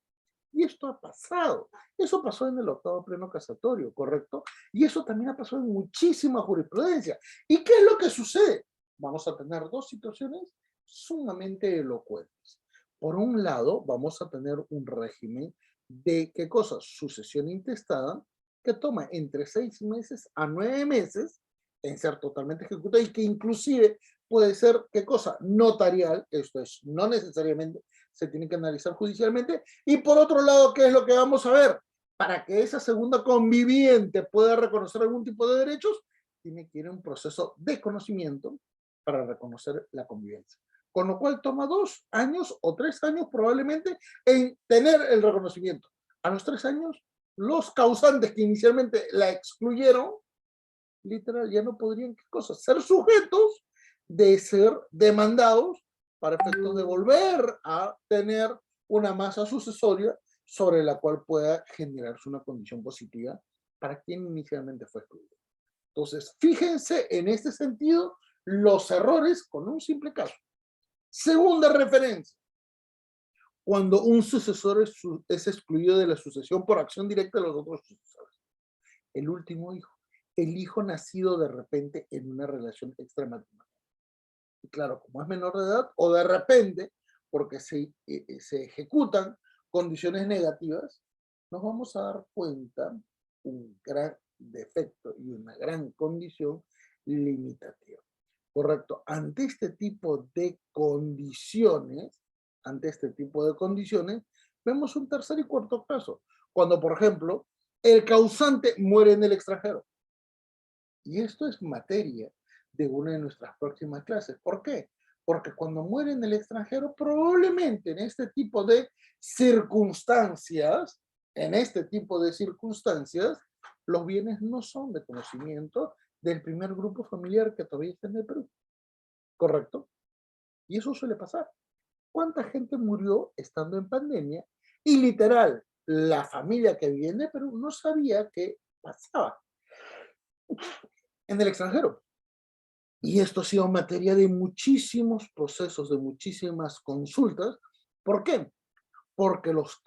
Y esto ha pasado. Eso pasó en el octavo pleno casatorio, ¿correcto? Y eso también ha pasado en muchísima jurisprudencia. ¿Y qué es lo que sucede? Vamos a tener dos situaciones sumamente elocuentes. Por un lado, vamos a tener un régimen de, ¿qué cosa? Sucesión intestada, que toma entre 6 meses a 9 meses en ser totalmente ejecutada y que inclusive puede ser, ¿qué cosa? Notarial, esto es, no necesariamente se tiene que analizar judicialmente. Y por otro lado, ¿qué es lo que vamos a ver? Para que esa segunda conviviente pueda reconocer algún tipo de derechos, tiene que ir a un proceso de conocimiento para reconocer la convivencia. Con lo cual toma 2 años o 3 años probablemente en tener el reconocimiento. A los 3 años, los causantes que inicialmente la excluyeron, literal, ya no podrían, ¿qué cosa? Ser sujetos de ser demandados para efectos de volver a tener una masa sucesoria sobre la cual pueda generarse una condición positiva para quien inicialmente fue excluido. Entonces, fíjense en este sentido los errores con un simple caso. Segunda referencia, cuando un sucesor es excluido de la sucesión por acción directa de los otros sucesores. El último hijo, el hijo nacido de repente en una relación extramatrimonial. Y claro, como es menor de edad, o de repente, porque se ejecutan condiciones negativas, nos vamos a dar cuenta un gran defecto y una gran condición limitativa. Correcto. Ante este tipo de condiciones, vemos un tercer y cuarto caso. Cuando, por ejemplo, el causante muere en el extranjero. Y esto es materia de una de nuestras próximas clases. ¿Por qué? Porque cuando muere en el extranjero, probablemente en este tipo de circunstancias, los bienes no son de conocimiento del primer grupo familiar que todavía está en el Perú. ¿Correcto? Y eso suele pasar. ¿Cuánta gente murió estando en pandemia? Y literal, la familia que vive en el Perú no sabía qué pasaba en el extranjero. Y esto ha sido materia de muchísimos procesos, de muchísimas consultas. ¿Por qué? Porque los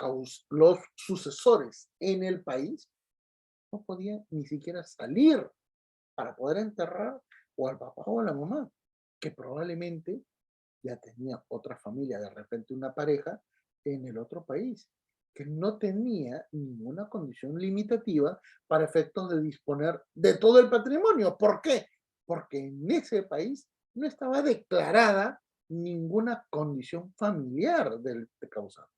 sucesores en el país no podían ni siquiera salir para poder enterrar o al papá o a la mamá, que probablemente ya tenía otra familia, de repente una pareja en el otro país, que no tenía ninguna condición limitativa para efectos de disponer de todo el patrimonio. ¿Por qué? Porque en ese país no estaba declarada ninguna condición familiar del causante.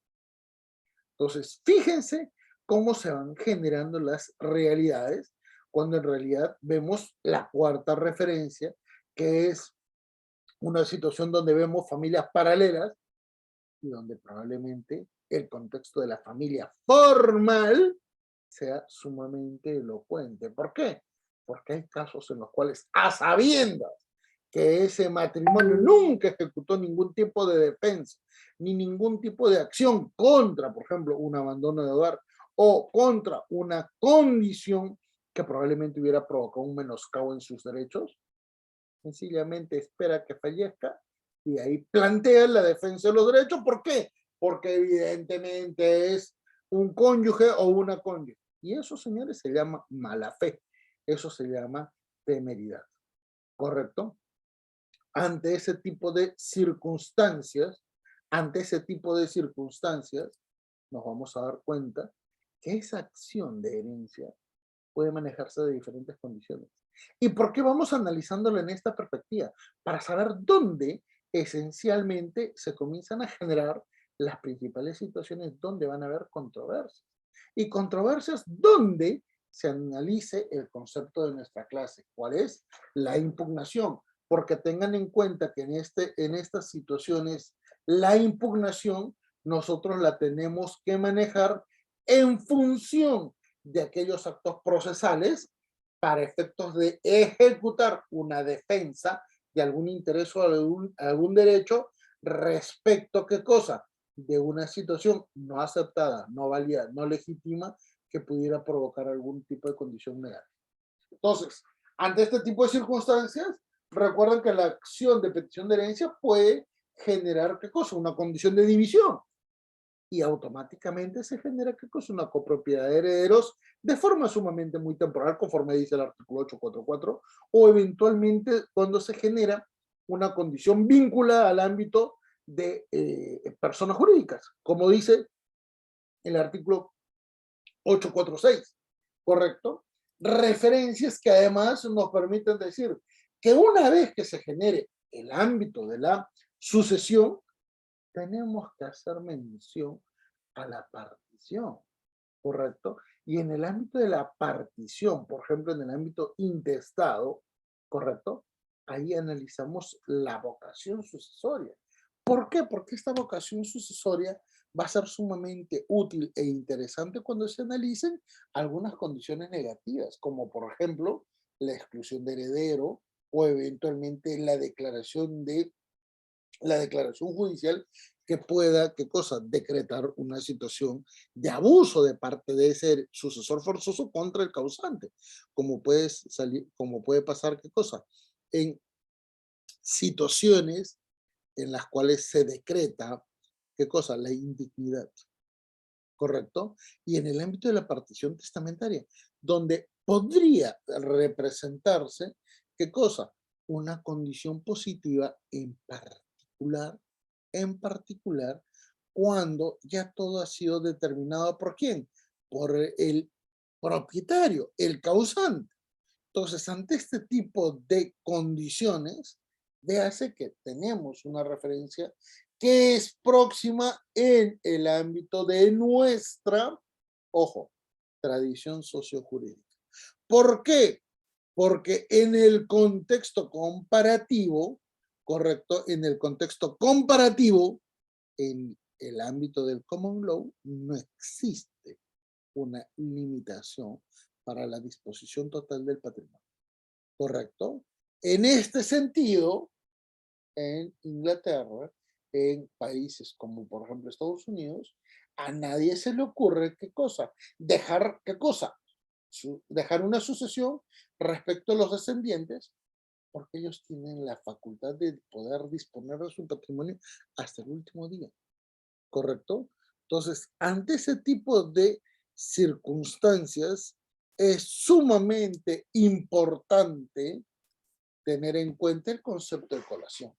Entonces, fíjense cómo se van generando las realidades cuando en realidad vemos la cuarta referencia, que es una situación donde vemos familias paralelas y donde probablemente el contexto de la familia formal sea sumamente elocuente. ¿Por qué? Porque hay casos en los cuales, a sabiendas que ese matrimonio nunca ejecutó ningún tipo de defensa, ni ningún tipo de acción contra, por ejemplo, un abandono de hogar o contra una condición que probablemente hubiera provocado un menoscabo en sus derechos, sencillamente espera que fallezca y ahí plantea la defensa de los derechos. ¿Por qué? Porque evidentemente es un cónyuge o una cónyuge. Y eso, señores, se llama mala fe. Eso se llama temeridad. ¿Correcto? Ante ese tipo de circunstancias, nos vamos a dar cuenta que esa acción de herencia puede manejarse de diferentes condiciones. ¿Y por qué vamos analizándolo en esta perspectiva? Para saber dónde esencialmente se comienzan a generar las principales situaciones donde van a haber controversias. Y controversias donde se analice el concepto de nuestra clase. ¿Cuál es? La impugnación. Porque tengan en cuenta que en estas situaciones la impugnación nosotros la tenemos que manejar en función de aquellos actos procesales para efectos de ejecutar una defensa de algún interés o algún derecho respecto, ¿qué cosa? De una situación no aceptada, no válida, no legítima, que pudiera provocar algún tipo de condición negativa. Entonces, ante este tipo de circunstancias, recuerden que la acción de petición de herencia puede generar, ¿qué cosa? Una condición de división. Y automáticamente se genera, ¿qué cosa? Una copropiedad de herederos de forma sumamente muy temporal, conforme dice el artículo 844, o eventualmente cuando se genera una condición vinculada al ámbito de personas jurídicas, como dice el artículo 846, ¿correcto? referencias que además nos permiten decir que una vez que se genere el ámbito de la sucesión, tenemos que hacer mención a la partición, ¿correcto? Y en el ámbito de la partición, por ejemplo, en el ámbito intestado, ¿correcto? Ahí analizamos la vocación sucesoria. ¿Por qué? Porque esta vocación sucesoria va a ser sumamente útil e interesante cuando se analicen algunas condiciones negativas, como por ejemplo la exclusión de heredero o eventualmente la declaración judicial que pueda, ¿qué cosa? Decretar una situación de abuso de parte de ese sucesor forzoso contra el causante, como puede pasar, ¿qué cosa? En situaciones en las cuales se decreta, ¿qué cosa? La indignidad, ¿correcto? Y en el ámbito de la partición testamentaria, donde podría representarse, ¿qué cosa? Una condición positiva en particular, cuando ya todo ha sido determinado ¿por quién? Por el propietario, el causante. Entonces, ante este tipo de condiciones, véase que tenemos una referencia que es próxima en el ámbito de nuestra, ojo, tradición sociojurídica. ¿Por qué? Porque en el contexto comparativo, correcto, en el contexto comparativo, en el ámbito del common law, no existe una limitación para la disposición total del patrimonio. ¿Correcto? En este sentido, en Inglaterra, en países como por ejemplo Estados Unidos, a nadie se le ocurre qué cosa, dejar qué cosa, dejar una sucesión respecto a los descendientes, porque ellos tienen la facultad de poder disponer de su patrimonio hasta el último día. ¿Correcto? Entonces, ante ese tipo de circunstancias, es sumamente importante tener en cuenta el concepto de colación.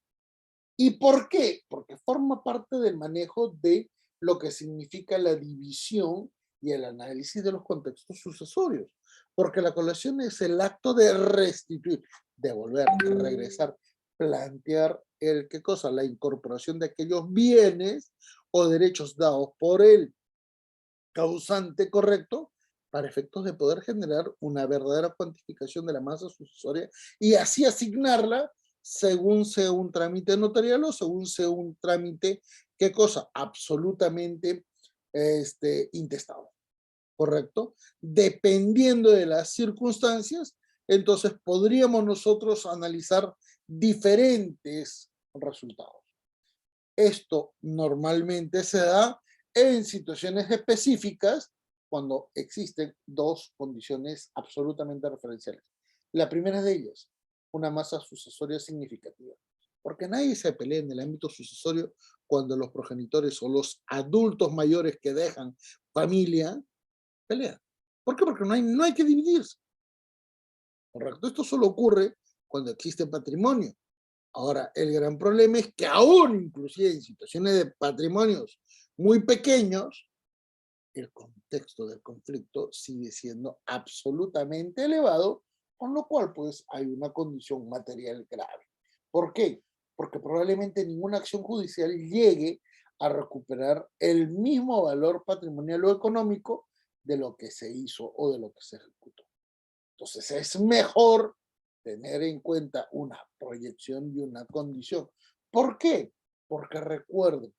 ¿Y por qué? Porque forma parte del manejo de lo que significa la división y el análisis de los contextos sucesorios. Porque la colación es el acto de restituir, devolver, regresar, plantear el qué cosa, la incorporación de aquellos bienes o derechos dados por el causante correcto para efectos de poder generar una verdadera cuantificación de la masa sucesoria y así asignarla según sea un trámite notarial o según sea un trámite, ¿qué cosa? Absolutamente intestado, ¿correcto? Dependiendo de las circunstancias, entonces podríamos nosotros analizar diferentes resultados. Esto normalmente se da en situaciones específicas cuando existen dos condiciones absolutamente referenciales. La primera de ellas, una masa sucesoria significativa. Porque nadie se pelea en el ámbito sucesorio cuando los progenitores o los adultos mayores que dejan familia pelean. ¿Por qué? Porque no hay que dividirse. ¿Correcto? Esto solo ocurre cuando existe patrimonio. Ahora, el gran problema es que aún, inclusive en situaciones de patrimonios muy pequeños, el contexto del conflicto sigue siendo absolutamente elevado, con lo cual pues hay una condición material grave. ¿Por qué? Porque probablemente ninguna acción judicial llegue a recuperar el mismo valor patrimonial o económico de lo que se hizo o de lo que se ejecutó. Entonces es mejor tener en cuenta una proyección y una condición. ¿Por qué? Porque recuerden,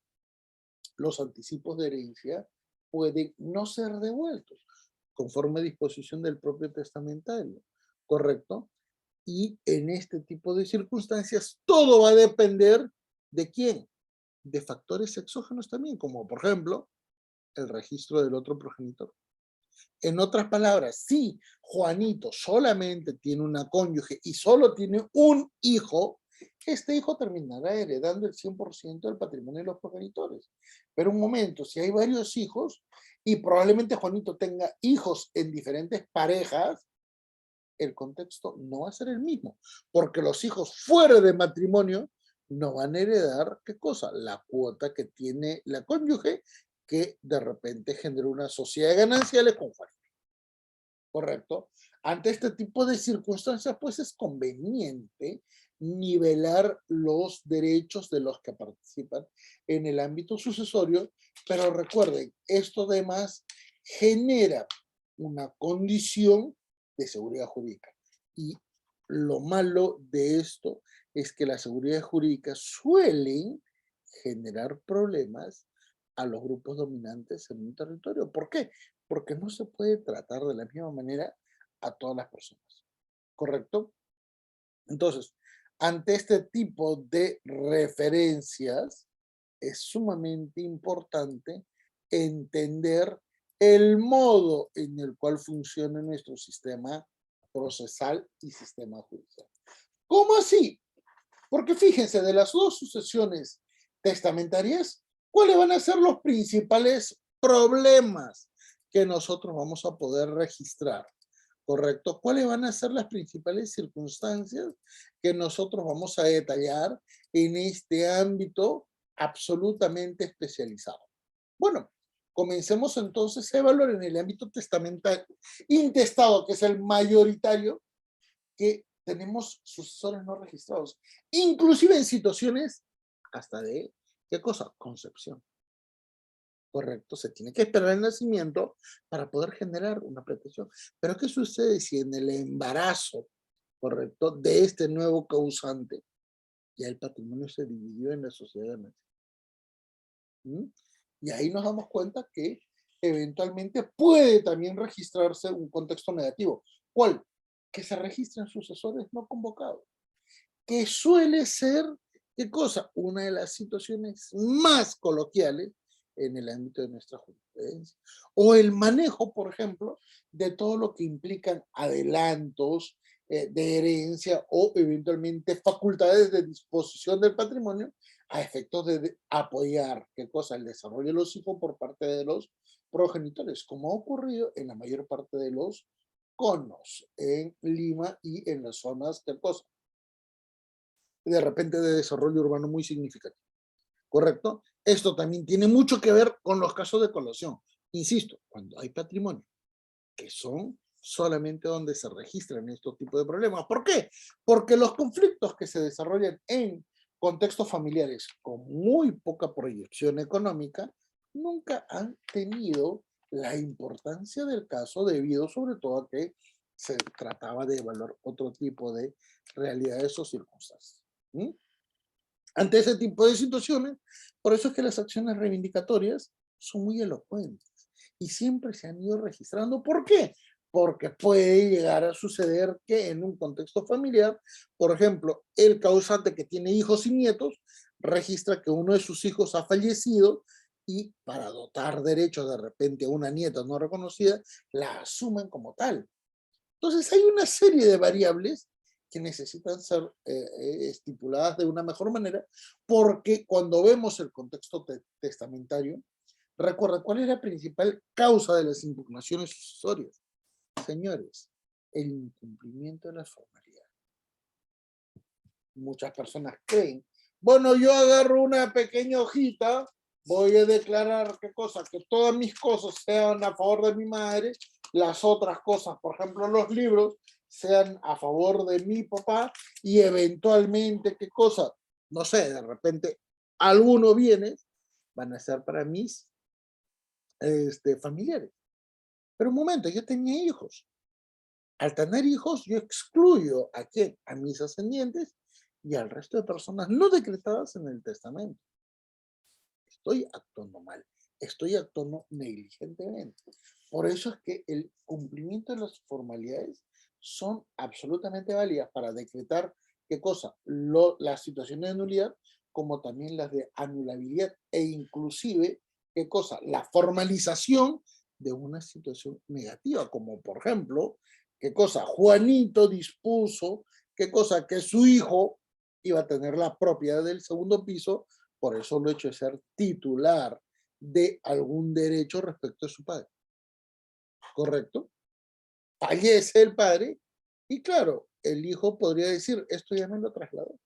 los anticipos de herencia pueden no ser devueltos conforme a disposición del propio testamentario, ¿correcto? Y en este tipo de circunstancias todo va a depender de quién, de factores exógenos también, como por ejemplo el registro del otro progenitor. En otras palabras, si Juanito solamente tiene una cónyuge y solo tiene un hijo, este hijo terminará heredando el 100% del patrimonio de los progenitores. Pero un momento, si hay varios hijos y probablemente Juanito tenga hijos en diferentes parejas, el contexto no va a ser el mismo, porque los hijos fuera de matrimonio no van a heredar, ¿qué cosa? La cuota que tiene la cónyuge, que de repente genera una sociedad de gananciales con Juanito. ¿correcto? Ante este tipo de circunstancias, pues es conveniente nivelar los derechos de los que participan en el ámbito sucesorio, pero recuerden, esto además genera una condición de seguridad jurídica. Y lo malo de esto es que la seguridad jurídica suelen generar problemas a los grupos dominantes en un territorio. ¿Por qué? Porque no se puede tratar de la misma manera a todas las personas. ¿Correcto? Entonces, ante este tipo de referencias, es sumamente importante entender el modo en el cual funciona nuestro sistema procesal y sistema judicial. ¿Cómo así? Porque fíjense, de las dos sucesiones testamentarias, ¿cuáles van a ser los principales problemas que nosotros vamos a poder registrar? ¿Correcto? ¿Cuáles van a ser las principales circunstancias que nosotros vamos a detallar en este ámbito absolutamente especializado? Bueno, comencemos entonces a evaluar en el ámbito testamentario, intestado, que es el mayoritario, que tenemos sucesores no registrados, inclusive en situaciones hasta de, ¿qué cosa? Concepción. Correcto, se tiene que esperar el nacimiento para poder generar una pretensión. Pero ¿qué sucede si en el embarazo, correcto, de este nuevo causante, ya el patrimonio se dividió en la sociedad? ¿Mm? Y ahí nos damos cuenta que eventualmente puede también registrarse un contexto negativo. ¿Cuál? Que se registren sucesores no convocados, que suele ser, ¿qué cosa? Una de las situaciones más coloquiales en el ámbito de nuestra jurisprudencia. O el manejo, por ejemplo, de todo lo que implican adelantos de herencia o eventualmente facultades de disposición del patrimonio a efectos de apoyar, ¿qué cosa? El desarrollo de los hijos por parte de los progenitores, como ha ocurrido en la mayor parte de los conos en Lima y en las zonas, ¿qué cosa? De repente de desarrollo urbano muy significativo, ¿correcto? Esto también tiene mucho que ver con los casos de colación. Insisto, cuando hay patrimonio, que son solamente donde se registran estos tipos de problemas. ¿Por qué? Porque los conflictos que se desarrollan en contextos familiares con muy poca proyección económica nunca han tenido la importancia del caso debido sobre todo a que se trataba de evaluar otro tipo de realidades o circunstancias. ¿Mm? Ante ese tipo de situaciones, por eso es que las acciones reivindicatorias son muy elocuentes y siempre se han ido registrando. ¿Por qué? Porque puede llegar a suceder que en un contexto familiar, por ejemplo, el causante que tiene hijos y nietos registra que uno de sus hijos ha fallecido y para dotar derechos de repente a una nieta no reconocida, la asumen como tal. Entonces hay una serie de variables que necesitan ser estipuladas de una mejor manera, porque cuando vemos el contexto testamentario, recuerda, ¿cuál es la principal causa de las impugnaciones sucesorias? Señores, el incumplimiento de las formalidades. Muchas personas creen, bueno, yo agarro una pequeña hojita, voy a declarar qué cosa, que todas mis cosas sean a favor de mi madre, las otras cosas, por ejemplo, los libros, sean a favor de mi papá y eventualmente qué cosa, no sé, de repente algunos bienes van a ser para mis familiares. Pero un momento, yo tenía hijos. Al tener hijos, yo excluyo a quién, a mis ascendientes y al resto de personas no decretadas en el testamento. Estoy actuando mal, estoy actuando negligentemente. Por eso es que el cumplimiento de las formalidades son absolutamente válidas para decretar qué cosa, las situaciones de nulidad, como también las de anulabilidad e inclusive qué cosa, la formalización de una situación negativa, como por ejemplo, qué cosa, Juanito dispuso, qué cosa, que su hijo iba a tener la propiedad del segundo piso por el solo hecho de ser titular de algún derecho respecto a su padre. ¿Correcto? Fallece el padre y claro, el hijo podría decir, esto ya me lo trasladó.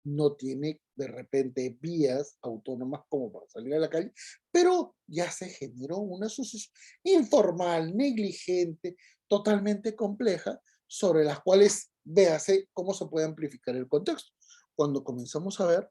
no tiene de repente vías autónomas como para salir a la calle, pero ya se generó una sucesión informal, negligente, totalmente compleja, sobre las cuales véase cómo se puede amplificar el contexto. Cuando comenzamos a ver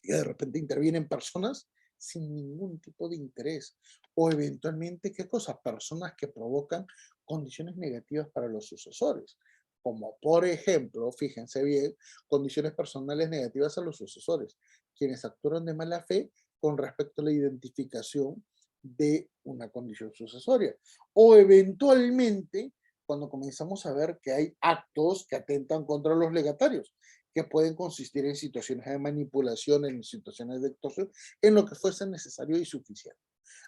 que de repente intervienen personas sin ningún tipo de interés, o eventualmente, ¿qué cosa? Personas que provocan condiciones negativas para los sucesores, como por ejemplo, fíjense bien, condiciones personales negativas a los sucesores, quienes actúan de mala fe con respecto a la identificación de una condición sucesoria, o eventualmente cuando comenzamos a ver que hay actos que atentan contra los legatarios, que pueden consistir en situaciones de manipulación, en situaciones de extorsión, en lo que fuese necesario y suficiente.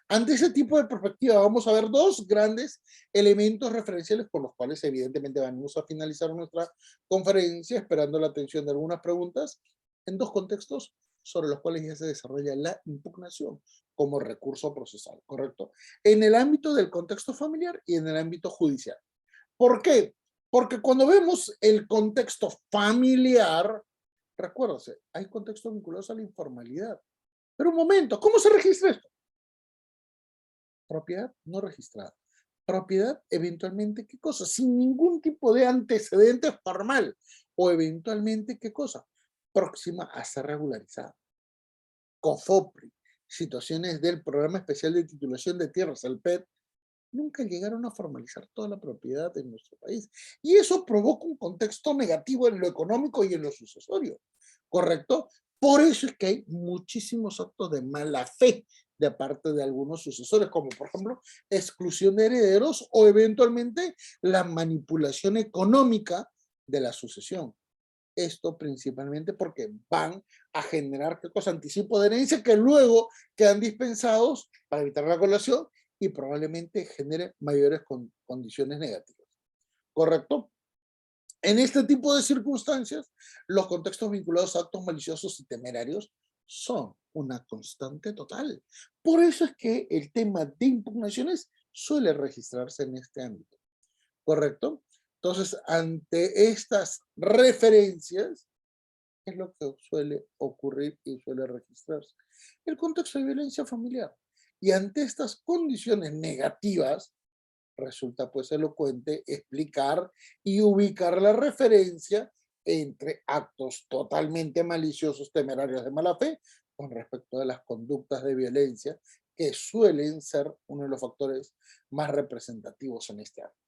Ante ese tipo de perspectiva vamos a ver dos grandes elementos referenciales por los cuales evidentemente vamos a finalizar nuestra conferencia esperando la atención de algunas preguntas en dos contextos sobre los cuales ya se desarrolla la impugnación como recurso procesal, ¿correcto? En el ámbito del contexto familiar y en el ámbito judicial. ¿Por qué? Porque cuando vemos el contexto familiar, recuérdase, hay contextos vinculados a la informalidad. Pero un momento, ¿cómo se registra esto? Propiedad no registrada. Propiedad, eventualmente, ¿qué cosa? Sin ningún tipo de antecedente formal. O eventualmente, ¿qué cosa? Próxima a ser regularizada. COFOPRI, situaciones del Programa Especial de Titulación de Tierras, el PET, nunca llegaron a formalizar toda la propiedad en nuestro país. Y eso provoca un contexto negativo en lo económico y en lo sucesorio, ¿correcto? Por eso es que hay muchísimos actos de mala fe de parte de algunos sucesores, como por ejemplo exclusión de herederos o eventualmente la manipulación económica de la sucesión. Esto principalmente porque van a generar, ¿qué cosa? Anticipo de herencia que luego quedan dispensados para evitar la colación y probablemente genere mayores condiciones negativas. ¿Correcto? En este tipo de circunstancias, los contextos vinculados a actos maliciosos y temerarios son una constante total. Por eso es que el tema de impugnaciones suele registrarse en este ámbito. ¿Correcto? Entonces, ante estas referencias, es lo que suele ocurrir y suele registrarse. El contexto de violencia familiar. Y ante estas condiciones negativas, resulta pues elocuente explicar y ubicar la referencia entre actos totalmente maliciosos, temerarios de mala fe, con respecto a las conductas de violencia que suelen ser uno de los factores más representativos en este ámbito.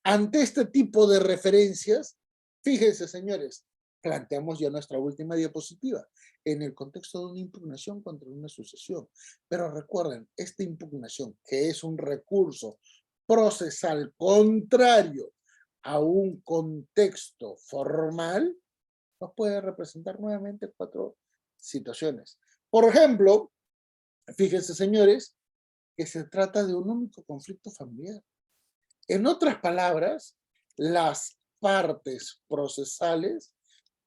Ante este tipo de referencias, fíjense, señores, planteamos ya nuestra última diapositiva en el contexto de una impugnación contra una sucesión. Pero recuerden, esta impugnación, que es un recurso procesal contrario a un contexto formal, nos puede representar nuevamente cuatro situaciones. Por ejemplo, fíjense, señores, que se trata de un único conflicto familiar. En otras palabras, las partes procesales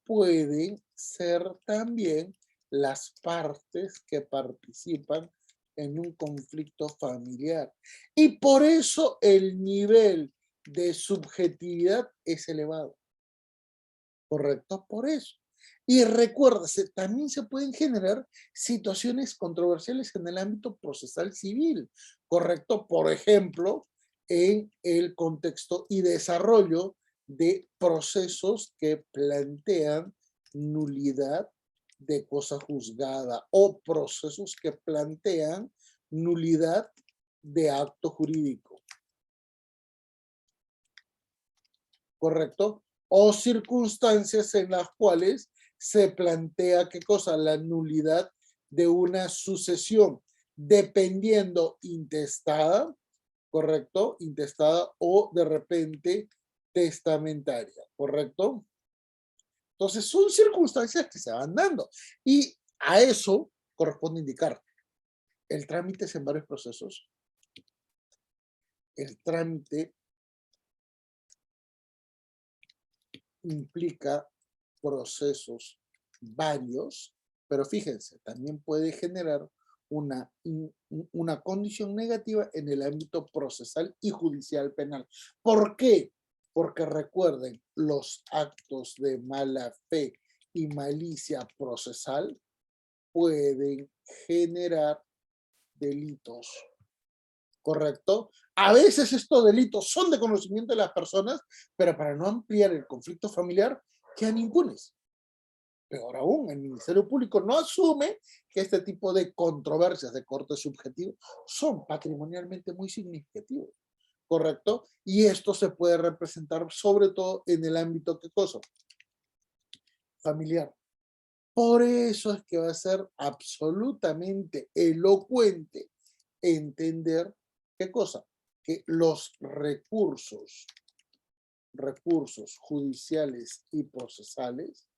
pueden ser también las partes que participan en un conflicto familiar. Y por eso el nivel de subjetividad es elevado. ¿Correcto? Por eso. Y recuérdese, también se pueden generar situaciones controversiales en el ámbito procesal civil. ¿Correcto? Por ejemplo, en el contexto y desarrollo de procesos que plantean nulidad de cosa juzgada o procesos que plantean nulidad de acto jurídico. ¿Correcto? O circunstancias en las cuales se plantea, ¿qué cosa? La nulidad de una sucesión, dependiendo intestada, ¿correcto? Intestada o de repente testamentaria, ¿correcto? Entonces son circunstancias que se van dando y a eso corresponde indicar el trámite es en varios procesos, el trámite implica procesos varios, pero fíjense, también puede generar una condición negativa en el ámbito procesal y judicial penal. ¿Por qué? Porque recuerden, los actos de mala fe y malicia procesal pueden generar delitos, ¿correcto? A veces estos delitos son de conocimiento de las personas, pero para no ampliar el conflicto familiar, quedan impunes. Peor aún, el Ministerio Público no asume que este tipo de controversias de corte subjetivo son patrimonialmente muy significativos, ¿correcto? Y esto se puede representar sobre todo en el ámbito, ¿qué cosa? Familiar. Por eso es que va a ser absolutamente elocuente entender, ¿qué cosa? Que los recursos judiciales y procesales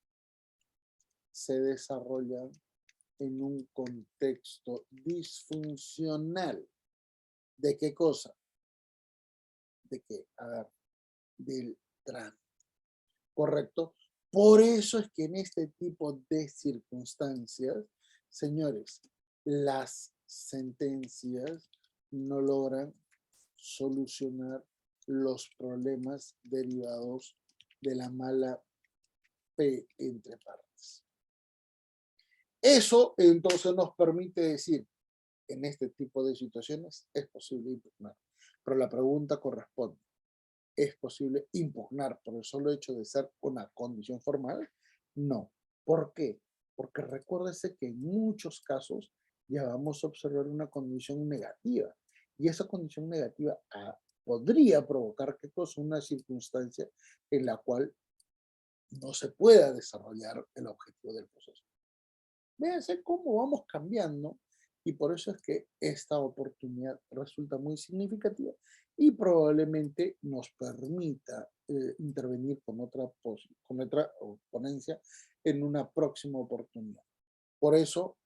se desarrollan en un contexto disfuncional. ¿De qué cosa? ¿De qué? A ver, del tránsito. ¿Correcto? Por eso es que en este tipo de circunstancias, señores, las sentencias no logran solucionar los problemas derivados de la mala fe entre partes. Eso entonces nos permite decir, en este tipo de situaciones es posible impugnar. Pero la pregunta corresponde, ¿es posible impugnar por el solo hecho de ser una condición formal? No. ¿Por qué? Porque recuérdese que en muchos casos ya vamos a observar una condición negativa. Y esa condición negativa podría provocar ¿qué cosa? Una circunstancia en la cual no se pueda desarrollar el objetivo del proceso. Véanse cómo vamos cambiando y por eso es que esta oportunidad resulta muy significativa y probablemente nos permita intervenir con otra ponencia en una próxima oportunidad. Por eso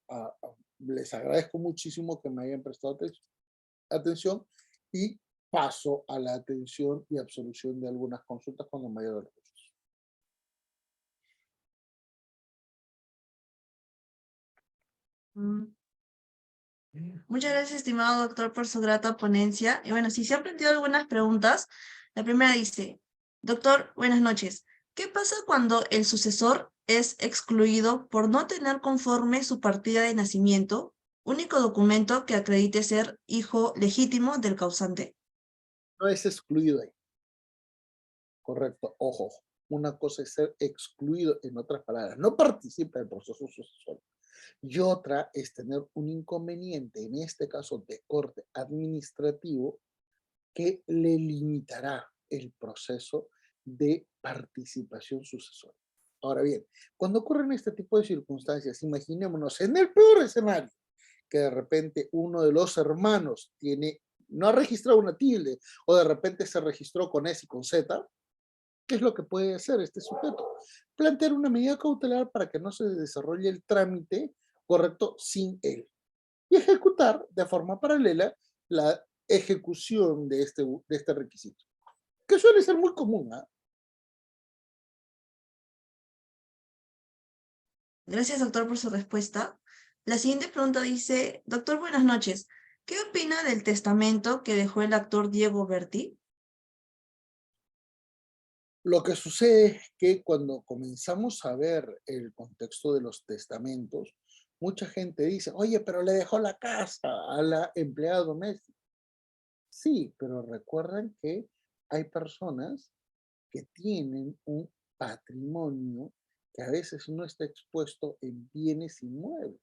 les agradezco muchísimo que me hayan prestado atención y paso a la atención y absolución de algunas consultas cuando mayor recursos. Mm. Muchas gracias, estimado doctor, por su grata ponencia. Y bueno, si se han planteado algunas preguntas, la primera dice, doctor, buenas noches. ¿Qué pasa cuando el sucesor es excluido por no tener conforme su partida de nacimiento, único documento que acredite ser hijo legítimo del causante? No es excluido ahí. Correcto, ojo, una cosa es ser excluido, en otras palabras, no participa del proceso sucesorio. Y otra es tener un inconveniente, en este caso de corte administrativo, que le limitará el proceso de participación sucesoria. Ahora bien, cuando ocurren este tipo de circunstancias, imaginémonos en el peor escenario, que de repente uno de los hermanos no ha registrado una tilde, o de repente se registró con S y con Z. ¿Qué es lo que puede hacer este sujeto? Plantear una medida cautelar para que no se desarrolle el trámite correcto sin él y ejecutar de forma paralela la ejecución de este requisito, que suele ser muy común. Gracias, doctor, por su respuesta. La siguiente pregunta dice, doctor, buenas noches. ¿Qué opina del testamento que dejó el actor Diego Berti? Lo que sucede es que cuando comenzamos a ver el contexto de los testamentos, mucha gente dice, oye, pero le dejó la casa a la empleada doméstica. Sí, pero recuerden que hay personas que tienen un patrimonio que a veces no está expuesto en bienes inmuebles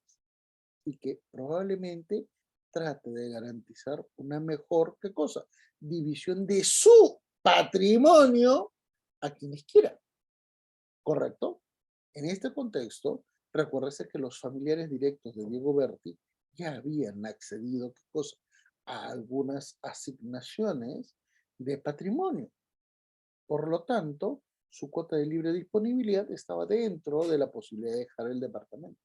y que probablemente trate de garantizar una mejor, ¿qué cosa? División de su patrimonio a quienes quieran, ¿correcto? En este contexto, recuérdese que los familiares directos de Diego Berti ya habían accedido, ¿qué cosa? A algunas asignaciones de patrimonio. Por lo tanto, su cuota de libre disponibilidad estaba dentro de la posibilidad de dejar el departamento.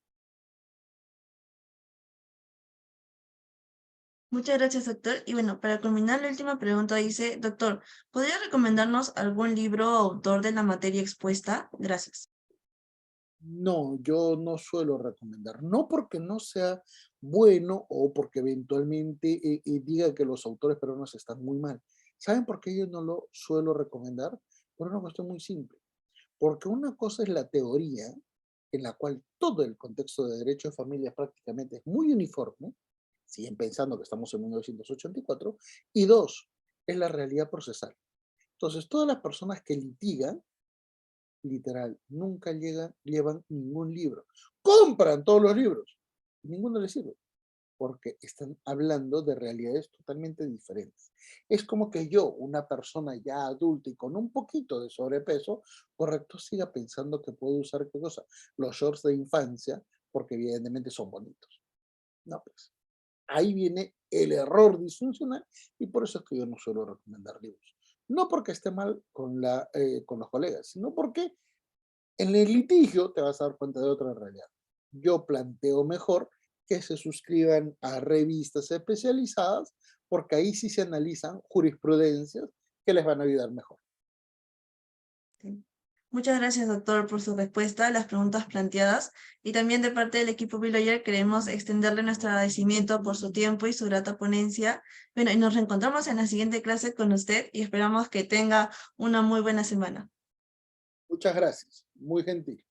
Muchas gracias, doctor. Y bueno, para culminar, la última pregunta dice, doctor, ¿podría recomendarnos algún libro o autor de la materia expuesta? Gracias. No, yo no suelo recomendar, no porque no sea bueno o porque eventualmente diga que los autores peruanos están muy mal. ¿Saben por qué yo no lo suelo recomendar? Por una cuestión muy simple. Porque una cosa es la teoría en la cual todo el contexto de derecho de familia prácticamente es muy uniforme, siguen pensando que estamos en 1984, y dos, es la realidad procesal. Entonces, todas las personas que litigan, literal, nunca llevan ningún libro. Compran todos los libros, y ninguno les sirve, porque están hablando de realidades totalmente diferentes. Es como que yo, una persona ya adulta y con un poquito de sobrepeso, correcto, siga pensando que puedo usar qué cosa, los shorts de infancia, porque evidentemente son bonitos. No, pues, ahí viene el error disfuncional y por eso es que yo no suelo recomendar libros. No porque esté mal con los colegas, sino porque en el litigio te vas a dar cuenta de otra realidad. Yo planteo mejor que se suscriban a revistas especializadas porque ahí sí se analizan jurisprudencias que les van a ayudar mejor. Sí. Muchas gracias, doctor, por su respuesta a las preguntas planteadas y también de parte del equipo Biloyer queremos extenderle nuestro agradecimiento por su tiempo y su grata ponencia. Bueno, y nos reencontramos en la siguiente clase con usted y esperamos que tenga una muy buena semana. Muchas gracias, muy gentil.